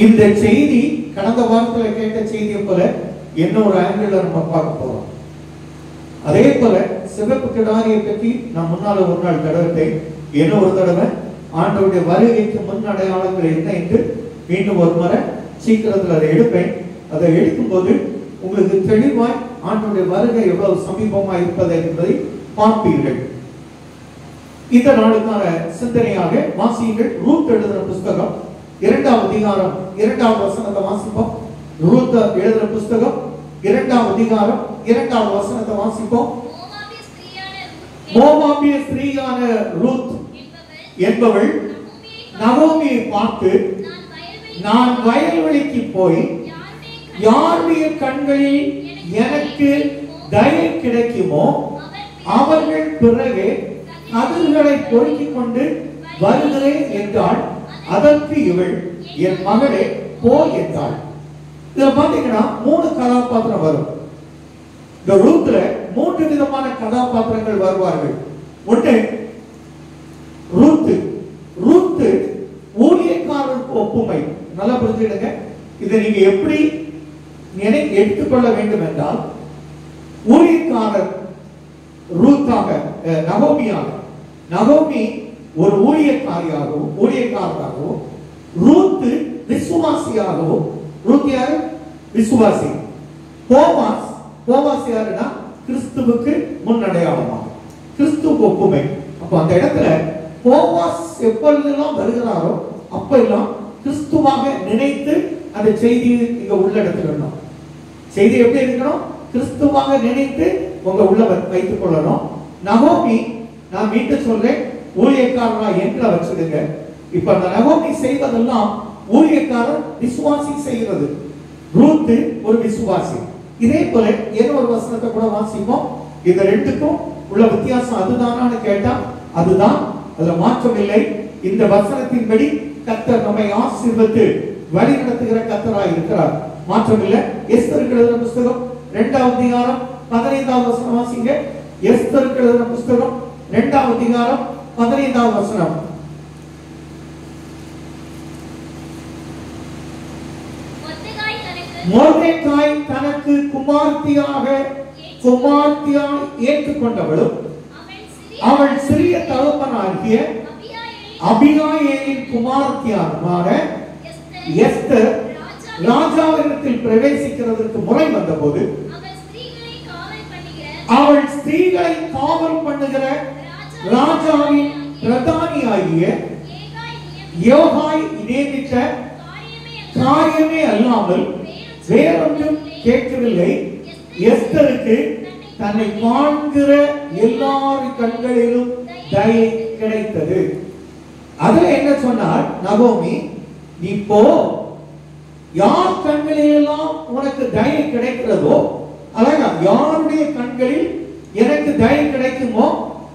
இந்த செய்தி கடந்த வாரத்தில் கேட்ட செய்தியை போல இன்னொரு ஆங்கிள் நம்ம பார்க்க போறோம். அதே போல சிவப்பு கிடாரியை பற்றி நான் முன்னால ஒரு நாள் தடவை இன்னொரு தடவை ஆண்டவருடைய வருகைக்கு முன் அடையாளங்கள் என்ன என்று மீண்டும் ஒரு முறை சீக்கிரத்தில் அதை எடுப்பேன். அதை எடுக்கும்போது உங்களுக்கு தெளிவாய் ஆண்டவருடைய வருகை எவ்வளவு சமீபமாக இருப்பது என்பதை பார்ப்பீர்கள். இந்த நாளுக்கான சிந்தனையாக வாசியுங்கள். ரூத் எழுதுற புஸ்தகம் 2ஆம் அதிகாரம் 2ஆவது வசனத்தை வாசிப்போம். ரூத் எழுதுற புஸ்தகம் 2ஆம் அதிகாரம் 2ஆவது வசனத்தை வாசிப்போம். மோவாபிய ஸ்திரீயான ரூத் என்பவள் நகோமியை பார்த்து, நான் வயல்வெளிக்கு போய் யாருடைய கண்களில் எனக்கு தயை கிடைக்குமோ அவர்கள் பிறகு கதிர்களை பொறுக்கிக் கொண்டு வருகிறேன் என்றாள். அதற்கு இவள், என் மகளே போ என்றாள். இதுல பாத்தீங்கன்னா 3 கதாபாத்திரம் வரும். இந்த ரூத்ல 3 விதமான கதாபாத்திரங்கள் வருவார்கள். ஒன்று ரூத். ரூத் ஊழியக்காரருக்கு ஒப்புமை. நல்லா புரிஞ்சுக்கிடுங்க. இதை நீங்க எப்படி எடுத்துக்கொள்ள வேண்டும் என்றால், ஊழியக்காரர் ரூத்தாக நகோமியாக, நகோமி ஒரு ஊழியக்காரராகவும் ரூத் விசுவாசியாகவும். ரூத் யாரு? விசுவாசி. போவாஸ் யாருன்னா கிறிஸ்துவுக்கு முன் அடையாளமாகும், கிறிஸ்துவுக்கு ஒப்புமை. அப்ப அந்த இடத்துல போவாஸ் எப்பொழுதெல்லாம் வருகிறாரோ அப்பெல்லாம் கிறிஸ்துவாக நினைத்து அந்த செய்தியை இங்க உள்ளடக்கணும். செய்தி எப்படி இருக்கணும்? கிறிஸ்துவாக நினைத்து உங்க உள்ள வைத்துக் கொள்ளணும். நகோமி, நான் மீண்டும் சொல்றேன், ஊழியக்காரனா என்று வச்சிடுங்க. இப்ப அந்த நகோமி செய்வதெல்லாம் ஊழியக்காரர் விசுவாசி செய்கிறது. ரூத் ஒரு விசுவாசி. இதே போல இன்னொரு வசனத்தை கூட வாசிப்போம். இந்த ரெண்டுக்கும் உள்ள வித்தியாசம் அதுதானான்னு கேட்டா அதுதான், அதுல மாற்றம் இல்லை. இந்த வசனத்தின்படி கர்த்தர் நம்மை ஆசீர்வதித்து வழி நடத்துகிற கர்த்தராய் இருக்கிறார், மாற்றம் இல்லை. எஸ்தருக்கு எழுதின புஸ்தகம் 2ஆம் அதிகாரம் 15ஆவது வசனம் வாசிங்க. எஸ்தருக்கு எழுதின புஸ்தகம் 2ஆம் அதிகாரம் 15ஆவது வசனம். மொர்தெகாய் தனக்கு குமார்த்தியாய் ஏற்றுக்கொண்டவளும் அவள் சிறிய தகப்பனாகிய அபிகாயேலின் குமார்த்தியான எஸ்தர் ராஜாவிடத்தில் பிரவேசிக்கிறதற்கு முறை வந்தபோது அவள் ஸ்திரீகளை காவல் பண்ணுகிற ராஜாவின் பிரதானியாகிய யோகாய் நியமித்த காரியமே அல்லாமல் வேறொன்றும் கேட்கவில்லை. எஸ்தருக்கு தன்னை காண்கிற எல்லார் கண்களிலும் தயை கிடைத்தது. அதுல என்ன சொன்னார் நகோமி? நீ போ, யார் கண்களிலெல்லாம் உனக்கு தயை கிடைக்கிறதோ, அழகா யாருடைய கண்களில் எனக்கு தயை கிடைக்குமோ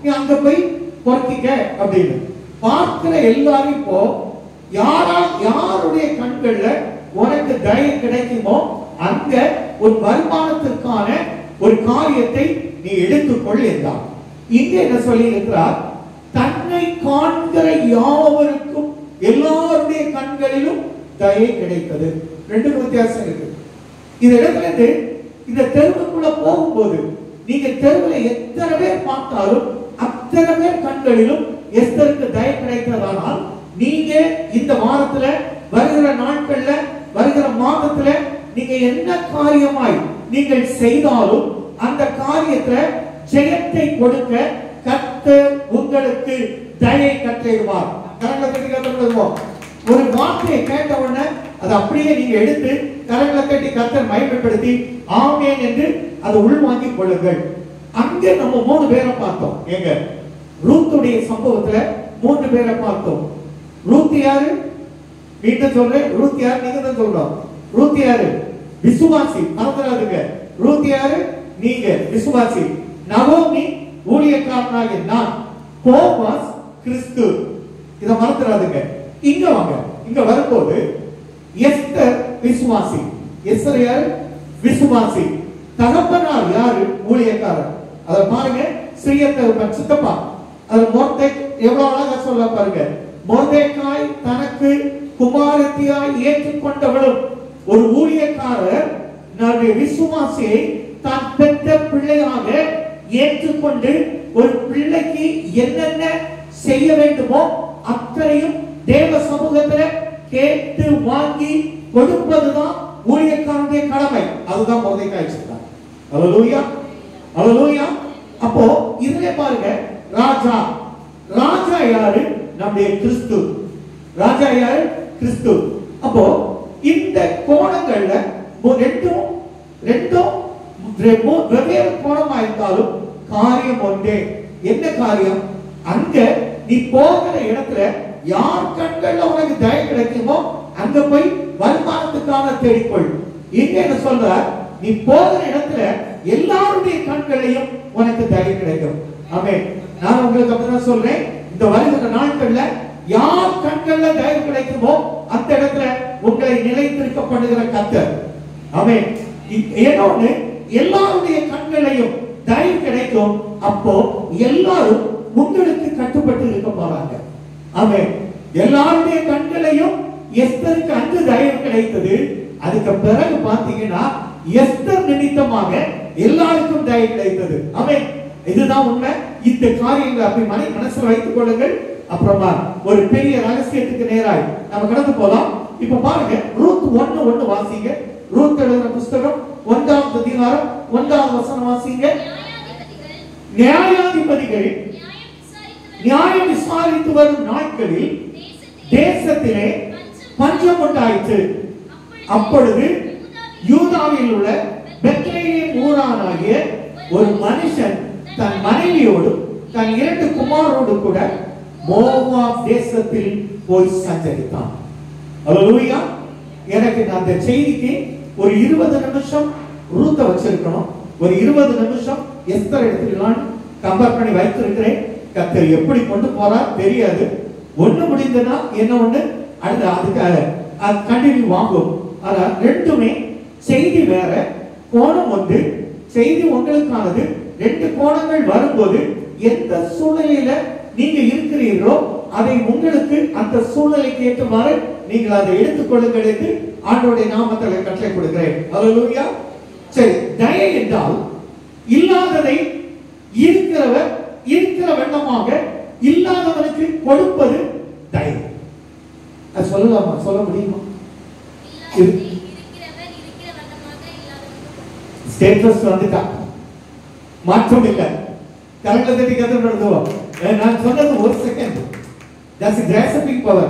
நீ அங்க போய் பொறுக்கிக்க அப்படின்னு. பார்க்கிற எல்லாரும் போ, யாருடைய கண்கள்ல உனக்கு தயை கிடைக்குமோ அங்க ஒரு வருமானத்திற்கான ஒரு காரியத்தை நீ எடுத்துக்கொள் என்றார். இங்க என்ன சொல்லி இருக்கிறார்? தன்னை காண்கிற யாவருக்கும் எல்லாருடைய கண்களிலும் தயை கிடைத்தது. ரெண்டு வித்தியாசம் இருக்கு. இந்த இடத்துல இருந்து இந்த தெருவுக்குள்ள போகும்போது நீங்க தெருவில் எத்தனை பேர் பார்த்தாலும் அத்தனை பேர் கண்களிலும் எஸ்தருக்கு தயை கிடைத்ததானால், நீங்க இந்த வாரத்துல வருகிற நாட்கள்ல வருகிற மாதத்துல நீங்க என்ன காரியமாய் நீங்கள் செய்தாலும் அந்த காரியத்துல ஜெயத்தை கொடுக்க கர்த்தர் உங்களுக்கு தயை கட்டளையிடுவார். ஒரு வார்த்தையை கேட்ட உடனே அதை அப்படியே நீங்க எடுத்து கரங்களை கட்டி கர்த்தர் மகிமைப்படுத்தி ஆமென் என்று அதை உள்வாங்கிக் கொள்ளுங்கள். அங்கே நம்ம 3 பேரை பார்த்தோம். எங்க ரூத்துடைய சம்பவத்துல 3 பேரை பார்த்தோம். ரூத் யாரு? மீண்டும் சொல்றேன், ரூத் யாரு? நீங்க தான் சொல்றோம். ரூத் யாரு? விசுவாசி, மறந்துடாதுங்க. ரூத் யாரு? நீங்க விசுவாசி. நகோமி ஊழியக்காரனாகிய நான். போவாஸ் கிறிஸ்து. இத மறந்துடாதுங்க. இங்க வாங்க. இங்க வரும்போது எஸ்தர் விசுவாசி. எஸ்தர் யாரு? விசுவாசி. தகப்பனார் யாரு? ஊழியக்காரர். அத பாருங்க, சிறியத்தகப்பன் சித்தப்பா. அது மொர்தெகாய் எவ்வளவு அழகா சொல்ல பாருங்க. மொர்தெகாய் தனக்கு குமாரத்தியாய் ஏற்றுக்கொண்டவளும். ஒரு ஊழியக்காரர் விசுவாசியை தான் பெற்ற பிள்ளையாக ஏற்றுக்கொண்டு ஒரு பிள்ளைக்கு என்னென்ன செய்ய வேண்டுமோ அத்தனையும் தேவ சமூகத்தில் கேட்டு வாங்கி கொடுப்பதுதான் ஊழியக்காரனுடைய கடமை. அதுதான் மொர்தெகாய் செய்தார். அல்லேலூயா, அல்லேலூயா. அப்போ இதுல பாருங்க, ராஜா ராஜா யாரு? நம்முடைய கிறிஸ்து. ராஜா யாரு? கிறிஸ்து. அப்போ இந்த கோணங்கள்ல ரெண்டும் வெவ்வேறு கோணமா இருந்தாலும் காரியம் ஒன்றே. என்ன காரியம்? அங்க நீ போகிற இடத்துல யார் கண்கள்ல உனக்கு தயவு கிடைக்குமோ அங்க போய் வருமானத்துக்கான தேடிக்கொள். இங்க என்ன சொல்ற? நீ போகிற இடத்துல எல்லாருடைய கண்களையும் உனக்கு தயவு கிடைக்கும். ஆமென். நான் உங்களுக்கு அப்படிதான் சொல்றேன், இந்த வருகிற நாட்கள்ல யார் கண்கள்ல தயவு கிடைக்குமோ அந்த இடத்துல உங்களை நிலைத்திருக்கப்படுகிற கர்த்தர். ஆமென். ஏனோன்னு எல்லாருடைய கண்களையும் தயவு கிடைக்கும். அப்போ எல்லாரும் உங்களுக்கு கட்டுப்பட்டு இருக்க போறாங்க. ஆமென். எல்லாருடைய கண்களையும் எஸ்தருக்கு அங்கு தயவு கிடைத்தது. அதுக்கு பிறகு பாத்தீங்கன்னா எஸ்தர் நிமித்தமாக எல்லாருக்கும் தயவு கிடைத்தது. ஆமென். இதுதான் உண்மை. இந்த காரியங்களை அப்படி மனசுல வைத்துக் கொள்ளுங்கள். அப்புறமா ஒரு பெரிய ரகசியத்துக்கு நேராய் நம்ம கடந்து போலாம். இப்ப பாருங்க, ரூத் 1:1 வாசிங்க. ரூத் எழுதின புத்தகம் 1வது அதிகாரம் 1வது வசனம் வாசிங்க. நியாயாதிபதிகள் நியாயம் விசாரித்து வரும் நாட்களில் தேசத்திலே பஞ்சம் உண்டாயிற்று. அப்பொழுது யூதாவில் உள்ள பெத்லெகேம் ஊரானாகிய ஒரு மனுஷன் தன் மனைவியோடு தன் 2 குமாரோடு கூட மோவாப் தேசத்தில் போய் சஞ்சரித்தான். அல்லேலூயா. எனக்கு அந்த செய்திக்கு ஒரு 20 நிமிஷம் ரூத்த வச்சிருக்கணும், ஒரு 20 நிமிஷம் எஸ்தர் எடுத்துக்கலாம் கம்பேர் பண்ணி வைத்திருக்கிறேன். கர்த்தர் எப்படி கொண்டு போறார் தெரியாது. ஒண்ணு முடிந்தனா என்ன ஒண்ணு அடுத்து அதுக்கு கண்டினியூ ஆகும். ஆனா ரெண்டுமே செய்தி வேற, கோணம் ஒன்று. செய்தி உங்களுக்கானது. 2 கோணங்கள் வரும்போது எந்த சூழ்நிலையில நீங்க இருக்கிறீர்களோ அதை உங்களுக்கு அந்த சூழ்நிலைக்கு ஏற்றவாறு நீங்கள் அதை எடுத்துக்கொள்ளுங்கள் என்று ஆண்டவருடைய நாமத்தில் கட்டளை கொடுக்கிறேன். அல்லேலூயா. சரி, தயை என்றால் இல்லாததை இருக்கிறவர் இருக்கிற வண்ணமாக இல்லாதவனுக்கு கொடுப்பது தயை. அது சொல்லலாமா? சொல்ல முடியுமா? ஸ்டேட்டஸ் வந்துட்டா மாற்றம் இல்லை. கரெக்டா தட்டி கத்துறோம். நான் சொன்னது ஒரு second. that's a grasping power.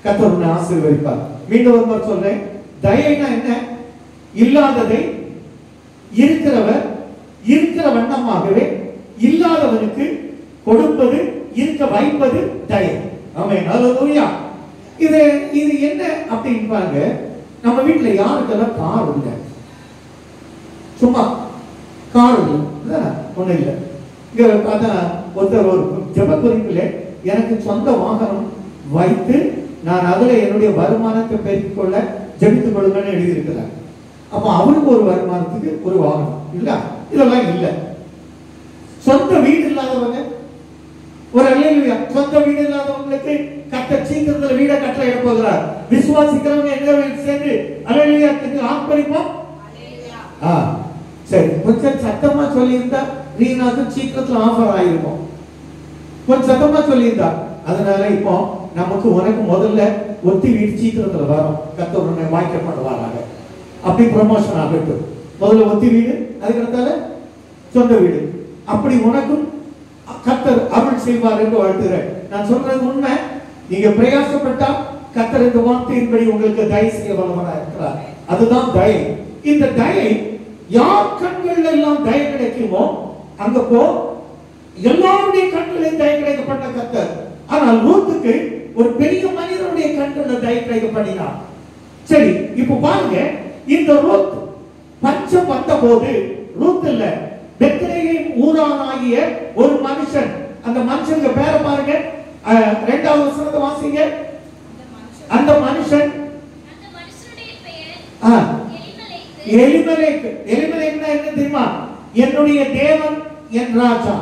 கர்த்தர் உன்னை ஆசீர்வதிப்பார். மீண்டும் ஒரு முறை சொல்றேன், தயைனா என்ன? இல்லாததை இருக்கிறவர் இருக்கிற வண்ணமாகவே இல்லாதவனுக்கு கொடுப்பது, இருக்க வைப்பது தயை. ஆமென். அல்லேலூயா. இது என்ன அப்படின்னு பாருங்க. நம்ம வீட்டுல யாருக்கெல்லாம் கார் இல்லை? சும்மா கார் இல்லை, ஒண்ணு இல்லை. இங்க பார்த்தா ஒருத்தர் ஒரு ஜெப குறிப்பில் எனக்கு சொந்த வாகனம் வைத்து நான் அதுல என்னுடைய வருமானத்தை பெருக்கிக் கொள்ள ஜெபித்துக் கொள்ளுங்கன்னு எழுதியிருக்கிறார். அப்ப அவருக்கு ஒரு வருமானத்துக்கு ஒரு வாகனம் இல்ல, இதெல்லாம் இல்ல. சொந்த வீடு இல்லாதவங்க, ஒரு அல்லேலூயா, சொந்த வீடு இல்லாதவங்களுக்கு கர்த்தர் சீக்கிரத்துல வீட கட்டளை இட போகிறார். விசுவாசிக்கிறவங்க எங்க சேர்ந்து அல்லேலூயா ஆர்ப்பரிப்போம். சரி, கொஞ்சம் சத்தமா சொல்லியிருந்தா ரீனாக்கு சீக்கிரத்துல ஆஃபர் ஆயிருக்கும். கொஞ்சம் சத்தமா சொல்லியிருந்தா, அதனால இப்போ நமக்கு உனக்கு முதல்ல ஒத்தி வீடு சீக்கிரத்துல வரும். கர்த்தர் உன்னை வாய்க்க பண்ணுவாங்க. அப்படி ப்ரமோஷன் ஆகட்டும். முதல்ல ஒத்தி வீடு, அதுக்கடுத்தால சொந்த வீடு. அப்படி உனக்கும் கர்த்தர் அருள் செய்வார் என்று வாழ்த்துகிறேன். நான் சொல்றது உண்மை. நீங்க பிரயாசப்பட்டா கர்த்தர் இந்த வார்த்தையின்படி உங்களுக்கு தயை செய்ய வல்லவராக இருக்கிறார். அதுதான் தயை. இந்த தயை யார் கண்கள் எல்லாம் தயை கிடைக்குமோ அங்க போ. எல்லாருடைய கண்களில் தயை கிடைக்கப்பட்ட கர்த்தர். ஆனால் ரூத்துக்கு ஒரு பெரிய மனிதனுடைய கண்களில் தயை கிடைக்க பண்ணினார். சரி, இப்ப பாருங்க, இந்த ரூத் பஞ்சம் வந்த போது ரூத் இல்ல, பெத்லெகேம் ஊரானாகிய ஒரு மனுஷன். அந்த மனுஷனுக்கு பேரை பாருங்க, 2வது வசனத்தை வாசிங்க. அந்த மனுஷன் எலிமெலேக். எலிமெலேக்னா என்ன தெரியுமா? என்னுடைய தேவன் என் ராஜா.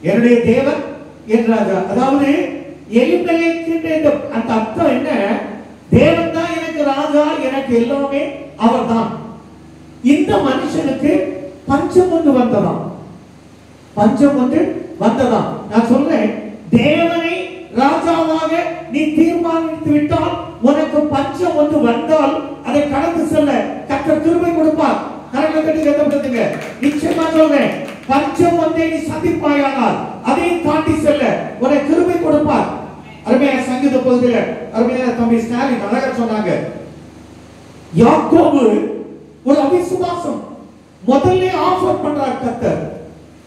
என்னுடைய தேவன் என் ராஜா. அதாவது எலிமெலேக் அந்த அர்த்தம் என்ன? தேவன் தான் எனக்கு ராஜா, எனக்கு எல்லாமே அவர்தான். இந்த மனுஷனுக்கு பஞ்சம் ஒன்று வந்ததாம். பஞ்சம் ஒன்று வந்ததாம். நான் சொல்றேன், தேவனை ராஜாவாக நீ தீர்மானித்து விட்டால், உனக்கு பஞ்சம் ஒன்று வந்தால் அதை கடந்து செல்ல கர்த்தர் கிருபை கொடுப்பார். நிச்சயமா சொல்றேன், பஞ்சம் ஒன்றை நீ சந்திப்பாயானால் அதையும் தாண்டி செல்ல உனக்கு கிருபை கொடுப்பார். அருமையான சங்கீத பகுதியில அருமையான தம்பி ஸ்டாலின் அழகா சொன்னாங்க, யாக்கோபு ஒரு அவிசுவாசம். முதல்ல ஆஃபர் பண்றார் கர்த்தர்,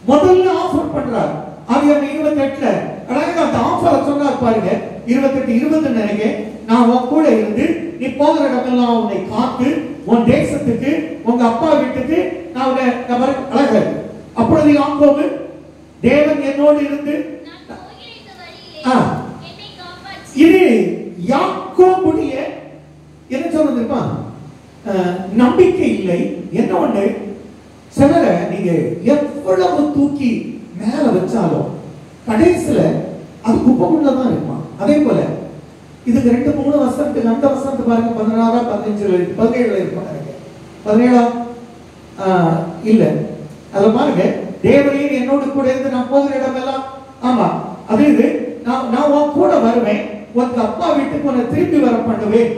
முதல்ல ஆஃபர் பண்றார். ஆதியாகமம் 28ல அழகா அந்த ஆஃபரை சொன்னார் பாருங்க. 28:20 நினைக்கிறேன், நான் உன் கூட இருந்து நீ போகிற இடமெல்லாம் உன்னை காத்து உன் தேசத்துக்கு உங்க அப்பா வீட்டுக்கு நான் உன்னை அழகு. அப்பொழுது யாக்கோபு, தேவன் என்னோடு இருந்து இது யாக்கோபுடைய என்ன சொல்றதுப்பா நம்பிக்கை இல்லை. என்ன ஒண்ணு, சிலரை நீங்க எவ்வளவு தூக்கி மேல வச்சாலும் கடைசியில அது குப்பைக்குள்ளதான் இருக்குமா. அதே போல இதுக்கு 2-3 வருஷத்துக்கு அந்த வருஷத்து பாருங்க, 16 15 17 இருப்பாங்க. 17 இல்ல, அத பாருங்க, தேவரீர் என்னோடு கூட இருந்து நான் போகிற இடமெல்லாம், ஆமா அது இது, நான் உன் கூட வருவேன், உனக்கு அப்பா வீட்டுக்கு உன்னை திரும்பி வர பண்ணுவேன்,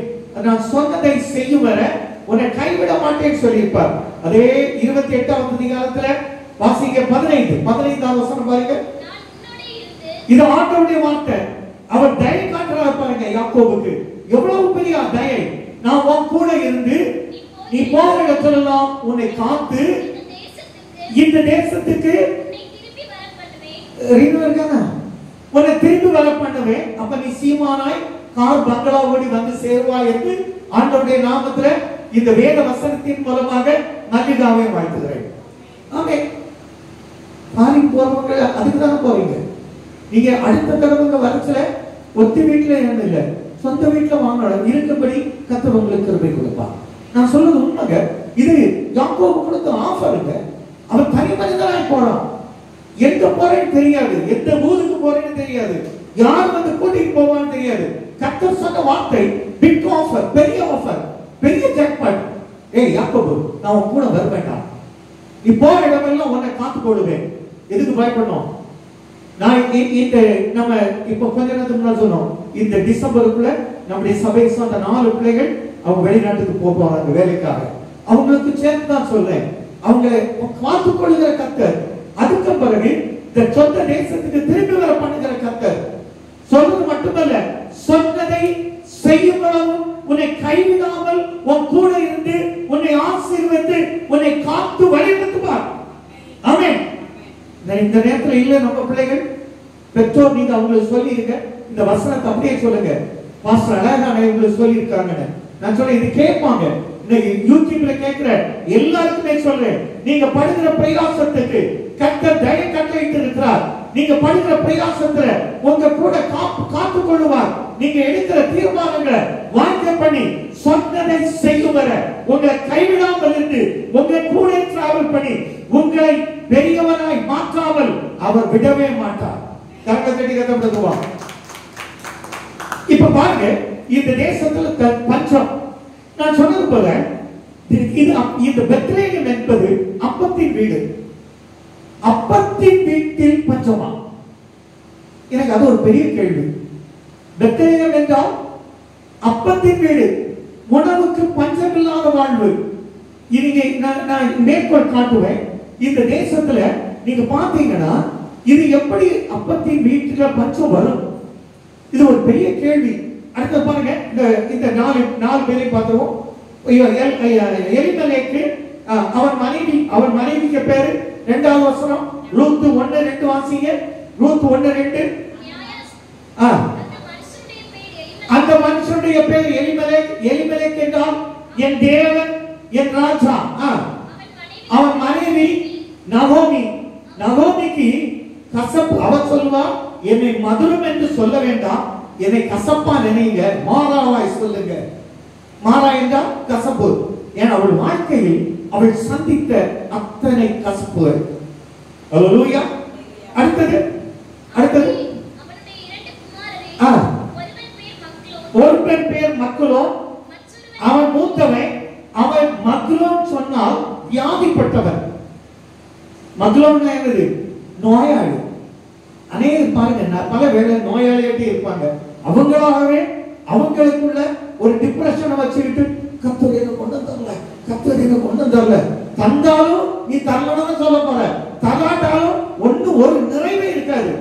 நான் சொன்னதை செய்யும் வர உன்னை கைவிட மாட்டேன்னு சொல்லியிருப்பார். அதே 28வது அதிகாரத்துல வாசிங்க 15வது வசனம் பாருங்க. இது ஆண்டவருடைய வார்த்தை. அவர் தயை காட்டுறாரு பாருங்க யாக்கோபுக்கு. எவ்வளவு பெரிய தயை. நான் உன் கூட இருந்து நீ போகிற இடத்துலலாம் உன்னை காத்து இந்த தேசத்துக்கு உன்னை திரும்பி வர பண்ணுவேன். அப்ப நீ சீமானாய் கார் பங்களாவோடி வந்து சேருவாய் என்று ஆண்டவருடைய நாமத்துல இந்த வேத வசனத்தின் மூலமாக நல்லிதாவை வாழ்த்துகிறேன். ஆமென். பாரி போறவங்க அதுக்கு தானே போறீங்க. நீங்க அடுத்த தடவை வரச்சல ஒத்தி வீட்டுல என்ன இல்ல, சொந்த வீட்டுல வாங்கணும் இருக்கும்படி கர்த்தர் உங்களுக்கு கிருபை கொடுப்பார். நான் சொல்றது உண்மைங்க. இது யாக்கோபு கொடுத்த ஆஃபருங்க. அவன் தனி மனிதனாய் போறான். எங்க போறேன்னு தெரியாது, எந்த ஊருக்கு போறேன்னு தெரியாது, யார் வந்து கூட்டிட்டு போவான்னு தெரியாது. கர்த்தர் சொன்ன வார்த்தை பிக் ஆஃபர், பெரிய ஆஃபர், பெரிய ஜாக்பாட். ஏய் யாக்கோபு, நான் உன் கூட வர வேண்டாம், நீ போற இடமெல்லாம் உன்னை காத்து போடுவேன். எதுக்கு பயப்படணும்? நான் இந்த நம்ம இப்ப கொஞ்ச நேரத்துக்கு முன்னாடி சொன்னோம், இந்த டிசம்பருக்குள்ள நம்முடைய சபை சொந்த 4 பிள்ளைகள் அவங்க வெளிநாட்டுக்கு போறாங்க வேலைக்காக. அவங்களுக்கு சேர்த்து தான் சொல்றேன், அவங்க காத்துக் கொள்கிற கர்த்தர். அதுக்கு பிறகு இந்த சொந்த தேசத்துக்கு திரும்பி வர பண்ணுகிற கர்த்தர். சொல்றது மட்டுமல்ல, சொன்னதை செய்யும் அளவும் உன்னை கைவிடாமல் உன் கூட இருந்து உன்னை ஆசீர்வதித்து உன்னை காத்து வழிநடத்துவார். ஆமென். இந்த நேரத்துல இல்ல நம்ம பிள்ளைகள் பெற்றோர், நீங்க அவங்களுக்கு சொல்லி இருக்க இந்த வசனத்தை அப்படியே சொல்லுங்க. பாஸ்டர் அழகா உங்களுக்கு சொல்லி இருக்காங்க. நான் சொல்றேன், இது கேட்பாங்க. இன்னைக்கு யூடியூப்ல கேட்கிற எல்லாருக்குமே சொல்றேன், நீங்க படுகிற பிரயாசத்துக்கு கர்த்தர் தயை கட்டளையிட்டு இருக்கிறார். நீங்க படுகிற பிரயாசத்துல உங்க கூட காத்துக் கொள்ளுவார். நீங்க எடுக்கிற தீர்மானங்களை வாய்க்க பண்ணி சொன்னதை செய்யும் வர உங்களை கைவிடாமல் இருந்து உங்களை கூட டிராவல் பண்ணி உங்களை பெரியவராய் மாற்றாமல் அவர் விடவே மாட்டார். கட்டப்படுவார். இப்ப பாருங்க, இந்த தேசத்துல பஞ்சம். நான் சொன்னது போல இந்த பெத்லேகம் என்பது அப்பத்தின் வீடு. அப்பத்தின் வீட்டில் பஞ்சமா? எனக்கு அது ஒரு பெரிய கேள்வி. பெத்லேகம் என்றால் அப்பத்தின் வீடு, உணவுக்கு பஞ்சமில்லாத வாழ்வு. இங்கே நான் மேற்கோள் காட்டுவேன். இந்த தேசத்துல நீங்க பாத்தீங்கன்னா இது எப்படி அப்பத்தின் வீட்டுல பஞ்சம் வரும்? இது ஒரு பெரிய கேள்வி. அடுத்து பாருங்க, இந்த 4 பேரை பார்த்துவோம். எலிமெலேக்கு அவன் மனைவிக்கு பேரு 2வது வசனம் ரூத் 1:2 வாசிங்க. ரூத் 1:2. அந்த மனுஷனுடைய பேர் எலிமெலேக். எலிமெலேக் என்றால் என் தேவன், என் ராஜா. அவன் மனைவி நகோமி. நகோமிக்கு கசப்பு. அவன் சொல்லுவா, என்னை மதுரம் என்று சொல்ல வேண்டாம், என்னை கசப்பா நினைங்க, மாறாவாய் சொல்லுங்க. மாறா என்றால் கசப்பு. ஏன் அவள் வாழ்க்கையில் அவள் சந்தித்த அத்தனை கசப்புகள். அல்லேலூயா. அடுத்தது ஒருவன் பேர் மக்களும் அவன் மூத்தவன். அவன் மக்லோன் சொன்னால் வியாதிப்பட்டவன். மக்லோன் என்னது? நோயாளி. அநேக பாருங்க பல வேளை நோயாளியாட்டே இருப்பாங்க. அவங்களாகவே அவங்களுக்குள்ள ஒரு டிப்ரெஷனை வச்சுக்கிட்டு கர்த்தர் என்ன கொண்டு தரல, கர்த்தர் என்ன கொண்டு தரல, தந்தாலும் நீ தரலன்னு சொல்ல போற, தராட்டாலும் ஒரு நிறைவே இருக்காது,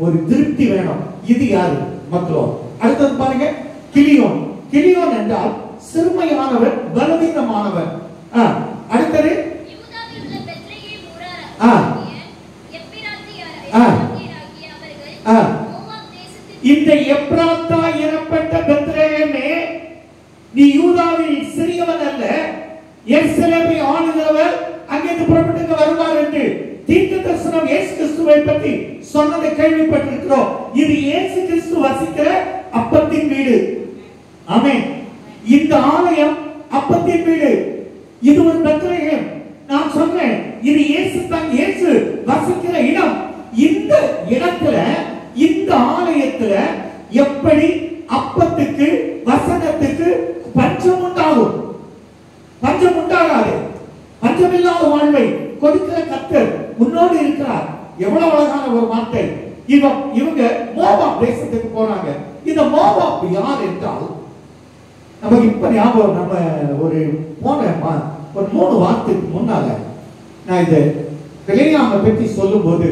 ஒரு திருப்தி வேணும். இது யாரு? மக்லோன். அடுத்தது பாருங்க கிலியோன். கிலியோன் என்றால் சிறுமையானவர், பலவீனமானவர். அடுத்தது இந்த எப்ராத்தா எனப்பட்ட பெத்லெகேமே, நீ யூதாவில் சிறியவன் அல்ல, எருசலேமை ஆளுகிறவர் அங்கிருந்து புறப்பட்டு வருவார் என்று தீர்க்கதரிசனம் இயேசு கிறிஸ்துவை பற்றி சொன்னதை கேள்விப்பட்டிருக்கிறோம். இது இயேசு கிறிஸ்து வசிக்கிற அப்பத்தின் வீடு. ஆமென். இந்த ஆலயம் அப்பத்தின் வீடு. இது ஒரு பெத்லெகேம். நான் சொன்னேன் இது இயேசு வசிக்கிற இடம். இந்த இடத்துல, இந்த ஆலயத்துல எப்படி அப்பத்துக்கு வசனத்துக்கு பஞ்சம் உண்டாகும்? பஞ்சம் உண்டாகாது. பஞ்சமில்லாத வாழ்வை கொடுக்கிற கர்த்தர் முன்னோடு இருக்கிறார். எவ்வளவு அழகான ஒரு வார்த்தை. இவங்க மோவாப் தேசத்துக்கு போனாங்க. இந்த மோவாப் யார் என்றால், நமக்கு இப்ப ஞாபகம், நம்ம ஒரு ஒரு 3 வாரத்துக்கு முன்னால நான் இதை பிலேயாமை பற்றி சொல்லும் போது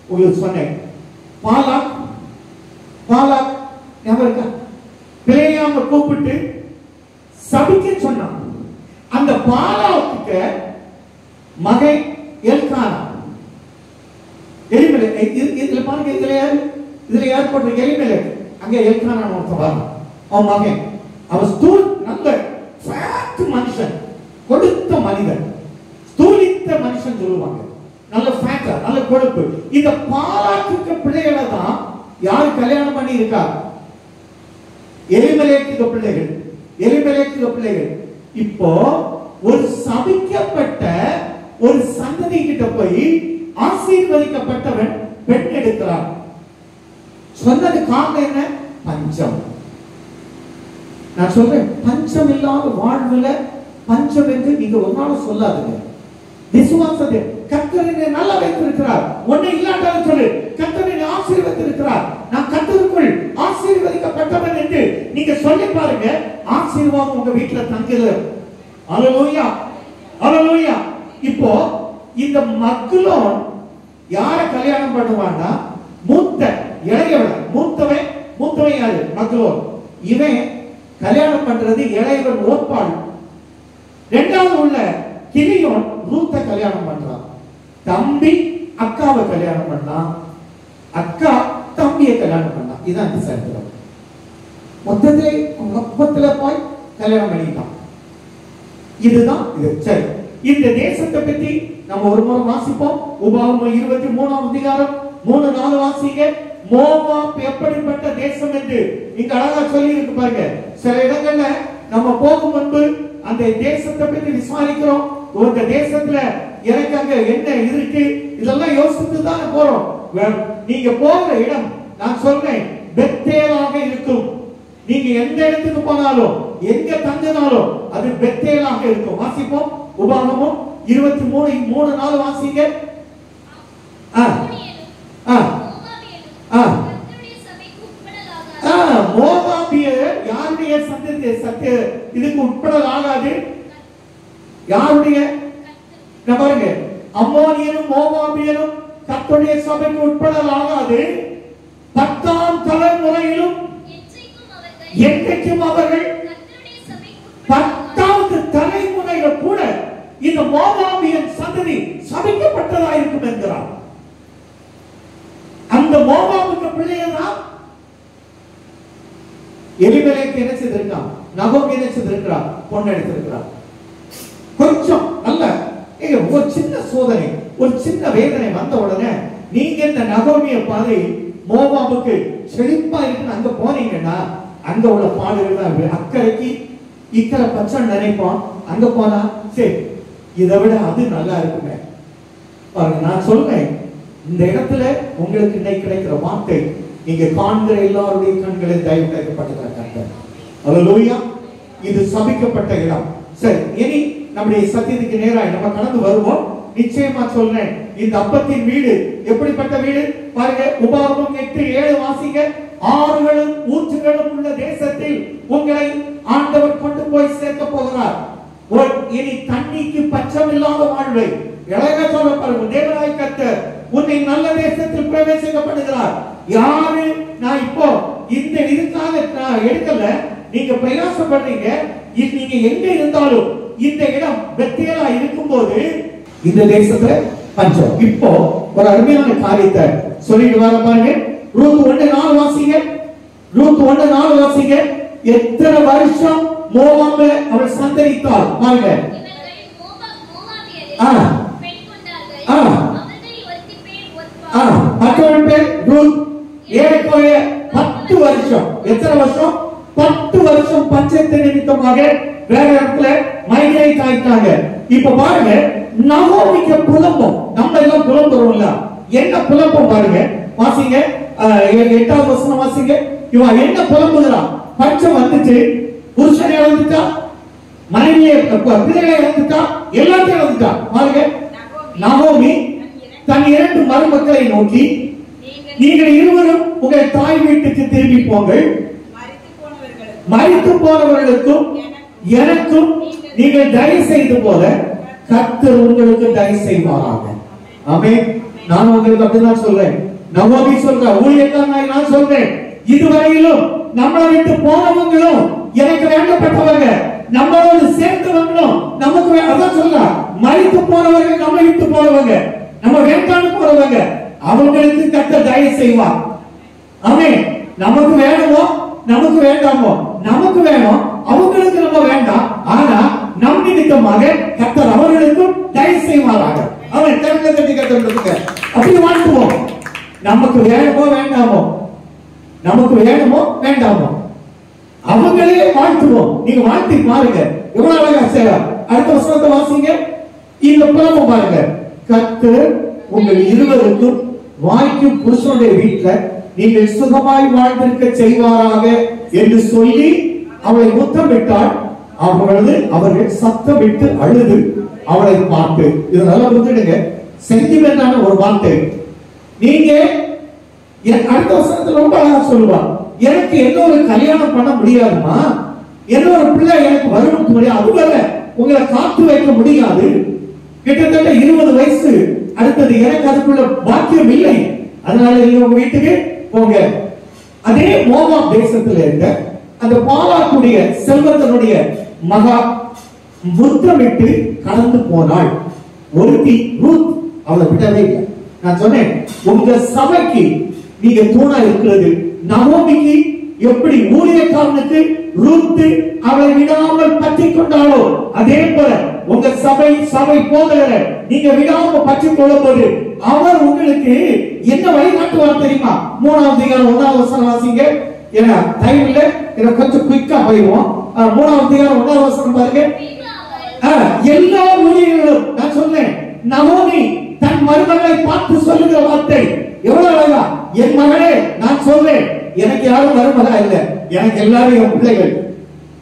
உங்களுக்கு சொன்னேன். பாலாக் ஞாபகம் இருக்கா? பிலேயாமை கூப்பிட்டு சபிக்க சொன்னான். அந்த பாலாவுக்கு மகன் எல்கானா, இதுல பாருங்க, இதுல யார் போட்ட எலிமெலேக், அங்க எல்கானா ஒருத்தன் வரணும். அவன் மகன், அவன் ஸ்தூல், நல்ல ஃபேட் மனுஷன், கொடுத்த மனிதன், ஸ்தூலித்த மனுஷன் சொல்லுவாங்க. நல்ல ஃபேட்டா, நல்ல கொழுப்பு. இந்த பாலாக்குக்கு பிள்ளைகளை தான் யார் கல்யாணம் பண்ணி இருக்கா? எலிமெலேக்கு பிள்ளைகள். இப்போ ஒரு சபிக்கப்பட்ட ஒரு சந்ததி கிட்ட போய் ஆசீர்வதிக்கப்பட்டவன் பெண் எடுக்கிறான். சொன்னது காரணம் என்ன? பஞ்சம். நான் சொல்றேன், பஞ்சம் இல்லாத வாழ்வுல பஞ்சம் என்று நீங்க ஒரு நாள் சொல்லாதுங்க. விசுவாசத்தை கர்த்தரை நல்லா வைத்திருக்கிறார். ஒண்ணு இல்லாட்டாலும் சொல்லு, கர்த்தரை ஆசீர்வதித்திருக்கிறார், நான் கர்த்தருக்குள் ஆசீர்வதிக்கப்பட்டவன் என்று நீங்க சொல்லி பாருங்க. ஆசீர்வாதம் உங்க வீட்டுல தங்குது. அல்லேலூயா, அல்லேலூயா. இப்போ இந்த மக்லோன் யார கல்யாணம் பண்ணுவான்னா, மூத்தவன் யாரு? மக்லோன். இவன் கல்யாணம் பண்றது இளையவன் ஓப்பாள். இரண்டாவது உள்ள கிலியோன் ரூத்தை கல்யாணம் பண்றான். தம்பி அக்காவை கல்யாணம் பண்ணான், அக்கா தம்பியை கல்யாணம் பண்ணான். இதுதான் இந்த சரித்திரம். மொத்தத்திலே போய் கல்யாணம் பண்ணிட்டான். இதுதான் இது. சரி, இந்த தேசத்தை பற்றி நம்ம ஒரு முறை வாசிப்போம். உபாகமம் 23ஆம் அதிகாரம் 3-4 வாசிங்க. மோவாப் எப்படிப்பட்ட தேசம் என்று இங்க அழகா சொல்லி இருக்கு பாருங்க. சில இடங்கள்ல நம்ம போகும் முன்பு அந்த தேசத்தை பற்றி விசாரிக்கிறோம். இந்த தேசத்துல எனக்கு அங்க என்ன இருக்கு இதெல்லாம் யோசித்து தான் போறோம். நீங்க போகிற இடம் நான் சொல்றேன் பெத்தேலாக இருக்கும். நீங்க எந்த இடத்துக்கு போனாலும், எங்க தங்கினாலும் அது பெத்தேலாக இருக்கும். வாசிப்போம். உபாகமம் 23:3-4 வாசிங்க. மோவாபியர் யாருடைய சத்திய இதுக்கு உட்படலாகாது. யாருடைய? பாருங்க, அம்மோனியரும் மோவாபியரும் கர்த்தருடைய சபைக்கு உட்படலாகாது. 10ஆம் தலைமுறையிலும் என்றைக்கும் அவர்கள் 10வது தலைமுறையில கூட இந்த மோவாபியன் சந்ததி சபிக்கப்பட்டதா இருக்கும் என்கிறார். அந்த மோவாபுக்கு பிள்ளைகள் தான் எலிமெலேக் என்ன செய்திருக்கான்? நகோமி என்ன செய்திருக்கிறார்? பொண்ணு எடுத்திருக்கிறார். கொஞ்சம் நல்ல ஒரு சின்ன சோதனை, ஒரு சின்ன வேதனை வந்த உடனே நீங்க இந்த நகோமியை பாதி மோவாபுக்கு செழிப்பா இருக்குன்னு அங்க போனீங்கன்னா அங்க உள்ள பாடுகள் தான். அக்கறைக்கு இக்கரை பச்சை நினைப்போம், அங்க போனா சரி இதை விட அது நல்லா இருக்குமே. நான் சொல்றேன், இந்த இடத்துல உங்களுக்கு இன்னைக்கு கிடைக்கிற வார்த்தை நீங்க காண்கிற எல்லாருடைய கண்களை தயவு கிடைக்கப்பட்டிருக்கிறாங்க. அல்லேலூயா. இது சபிக்கப்பட்ட இடம். சரி, இனி நம்முடைய சத்தியத்துக்கு நேராக நம்ம கடந்து வருவோம். நிச்சயமா சொல்றேன், இந்த அப்பத்தின் வீடு எப்படிப்பட்ட வீடு பாருங்க. உபாகமம் 8:7 வாசிங்க. ஆறுகளும் ஊற்றுகளும் உள்ள தேசத்தில் உங்களை ஆண்டவர் கொண்டு போய் சேர்க்க போகிறார். இனி தண்ணிக்கு பச்சமில்லாத வாழ்வை இளைய சொல்ல பாருங்க. தேவனாய் கர்த்தர் உன்னை நல்ல தேசத்தில் பிரவேசிக்கப்படுகிறார். யாரு நான் இப்போ இந்த இதுக்காக நான் எடுக்கல, நீங்க பிரயாசப்படுறீங்க. நீங்க எங்க இருந்தாலும் இந்த இடம் பெத்தேலா இருக்கும்போது இந்த தேசத்துல பஞ்சம். இப்போ ஒரு அருமையான காரியத்தை சொல்லிட்டு வர பாருங்க. ரூத் 1:4 வாசிங்க. ரூத் 1:4 வாசிங்க. எத்தனை வருஷம் மோவாபை அவள் சந்தரித்தாள் பாருங்க. மற்றொரு பேர் ரூத். ஏறக்குறைய 10 வருஷம். எத்தனை வருஷம்? 10 வருஷம் பஞ்சத்தை நிமித்தமாக வேற இடத்துல மைக்ரேட் ஆயிட்டாங்க. இப்ப பாருங்க, நகோமிக்கு புலம்பம். நம்ம எல்லாம் புலம்புறோம்ல, என்ன புலம்பம் பாருங்க. வாசிங்க 8வது வசனம் வாசிங்க. இவன் என்ன புலம்புகிறான்? பஞ்சம் வந்துச்சு, புருஷனை இழந்துட்டா, மனைவியை பிள்ளைகளை இழந்துட்டா, எல்லாத்தையும் இழந்துட்டா. பாருங்க, நகோமி தன் 2 மருமக்களை நோக்கி, நீங்கள் இருவரும் உங்கள் தாய் வீட்டுக்கு திரும்பி போங்கள், மரித்து போனவர்களுக்கும் எனக்கும் நீங்கள் தயவு செய்து போல கர்த்தர் உங்களுக்கு தயவு செய்வாராக. ஆமென். நான் உங்களுக்கு அப்படிதான் சொல்றேன். நகோமி சொல்ற ஊழியக்காரனாய் நான் சொல்றேன், இதுவரையிலும் நம்மளை விட்டு போனவங்களும் எனக்கு வேண்டப்பட்டவங்க, நம்மளோடு சேர்ந்தவங்களும் நமக்கு அதான் சொல்ற, மரித்து போனவர்கள் நம்மை விட்டு போனவங்க, நம்ம வேண்டான்னு போறவங்க, அவங்களுக்கு கர்த்தர் தயவு செய்வார். ஆமென். நமக்கு வேணுமோ நமக்கு வேண்டாமோ, நமக்கு வேணும், அவங்களுக்கு நம்ம வேண்டாம். ஆனா நம் நிமித்தமாக கர்த்தர் அவர்களுக்கும் தயவு செய்வாராக. அவன் கர்த்தர் கர்த்தர் அப்படி வாழ்த்துவோம். நமக்கு வேணுமோ வேண்டாமோ, நமக்கு வேணுமோ வேண்டாமோ, அவங்களே வாழ்த்துவோம். நீங்க வாழ்த்தி பாருங்க, எவ்வளவு அழகா செய்யலாம். அடுத்த வசனத்தை வாசிங்க. இந்த புலம்பம் பாருங்க. கர்த்தர் உங்கள் இருவருக்கும் வாய்க்கும் புருஷனுடைய வீட்டுல நீங்கள் சுகமாய் வாழ்ந்திருக்க செய்வாராக என்று சொல்லி அவளை முத்தமிட்டாள். அவர்கள் சத்தமிட்டு அழுது அவளை பார்த்து, இது நல்லா புரிஞ்சுடுங்க, சென்டிமெண்டான ஒரு வார்த்தை. நீங்க அடுத்த வசனத்துல ரொம்ப அழகா சொல்லுவா, எனக்கு இன்னொரு கல்யாணம் பண்ண முடியாதுமா, இன்னொரு பிள்ளை எனக்கு வரணும் முடியாது, அதுவரை உங்களை காத்து வைக்க முடியாது. கிட்டத்தட்ட 20 வயசு அடுத்தது, எனக்கு அதுக்குள்ள பாக்கியம் இல்லை, அதனால நீங்க உங்க வீட்டுக்கு போங்க. அதே மோவாப் தேசத்துல இருந்த அந்த பாலாக்குடைய செல்வந்தனுடைய மகா முத்தமிட்டு கடந்து போனாள். ஒருத்தி ரூத் அவளை விடவே இல்லை. நான் சொன்னேன், உங்க சபைக்கு நீங்க தூணா இருக்கிறது. நகோமிக்கு எப்படி ஊழியக்காரனுக்கு ரூத் அவளை விடாமல் பற்றி கொண்டாளோ, அதே போல உங்க சபை போதகரை நீங்க விடாம பற்றி கொள்ளும் போது அவர் உங்களுக்கு என்ன வழிகாட்டுவார் தெரியுமா? 3வது அதிகாரம் 1வது வசனம் வாசிங்க. ஏன்னா டைம் இல்ல, இத கொஞ்சம் குயிக்கா போய்வோம். 3வது அதிகாரம் 1வது வசனம் பாருங்க. எல்லா ஊழியர்களும் நான் சொன்னேன், நகோமி தன் மருமகளை பார்த்து சொல்லுகிற வார்த்தை எவ்வளவு அழகா, என் மகளே நான் சொல்றேன், எனக்கு யாரும் மருமகா இல்ல, எனக்கு எல்லாரும் என் பிள்ளைகள்.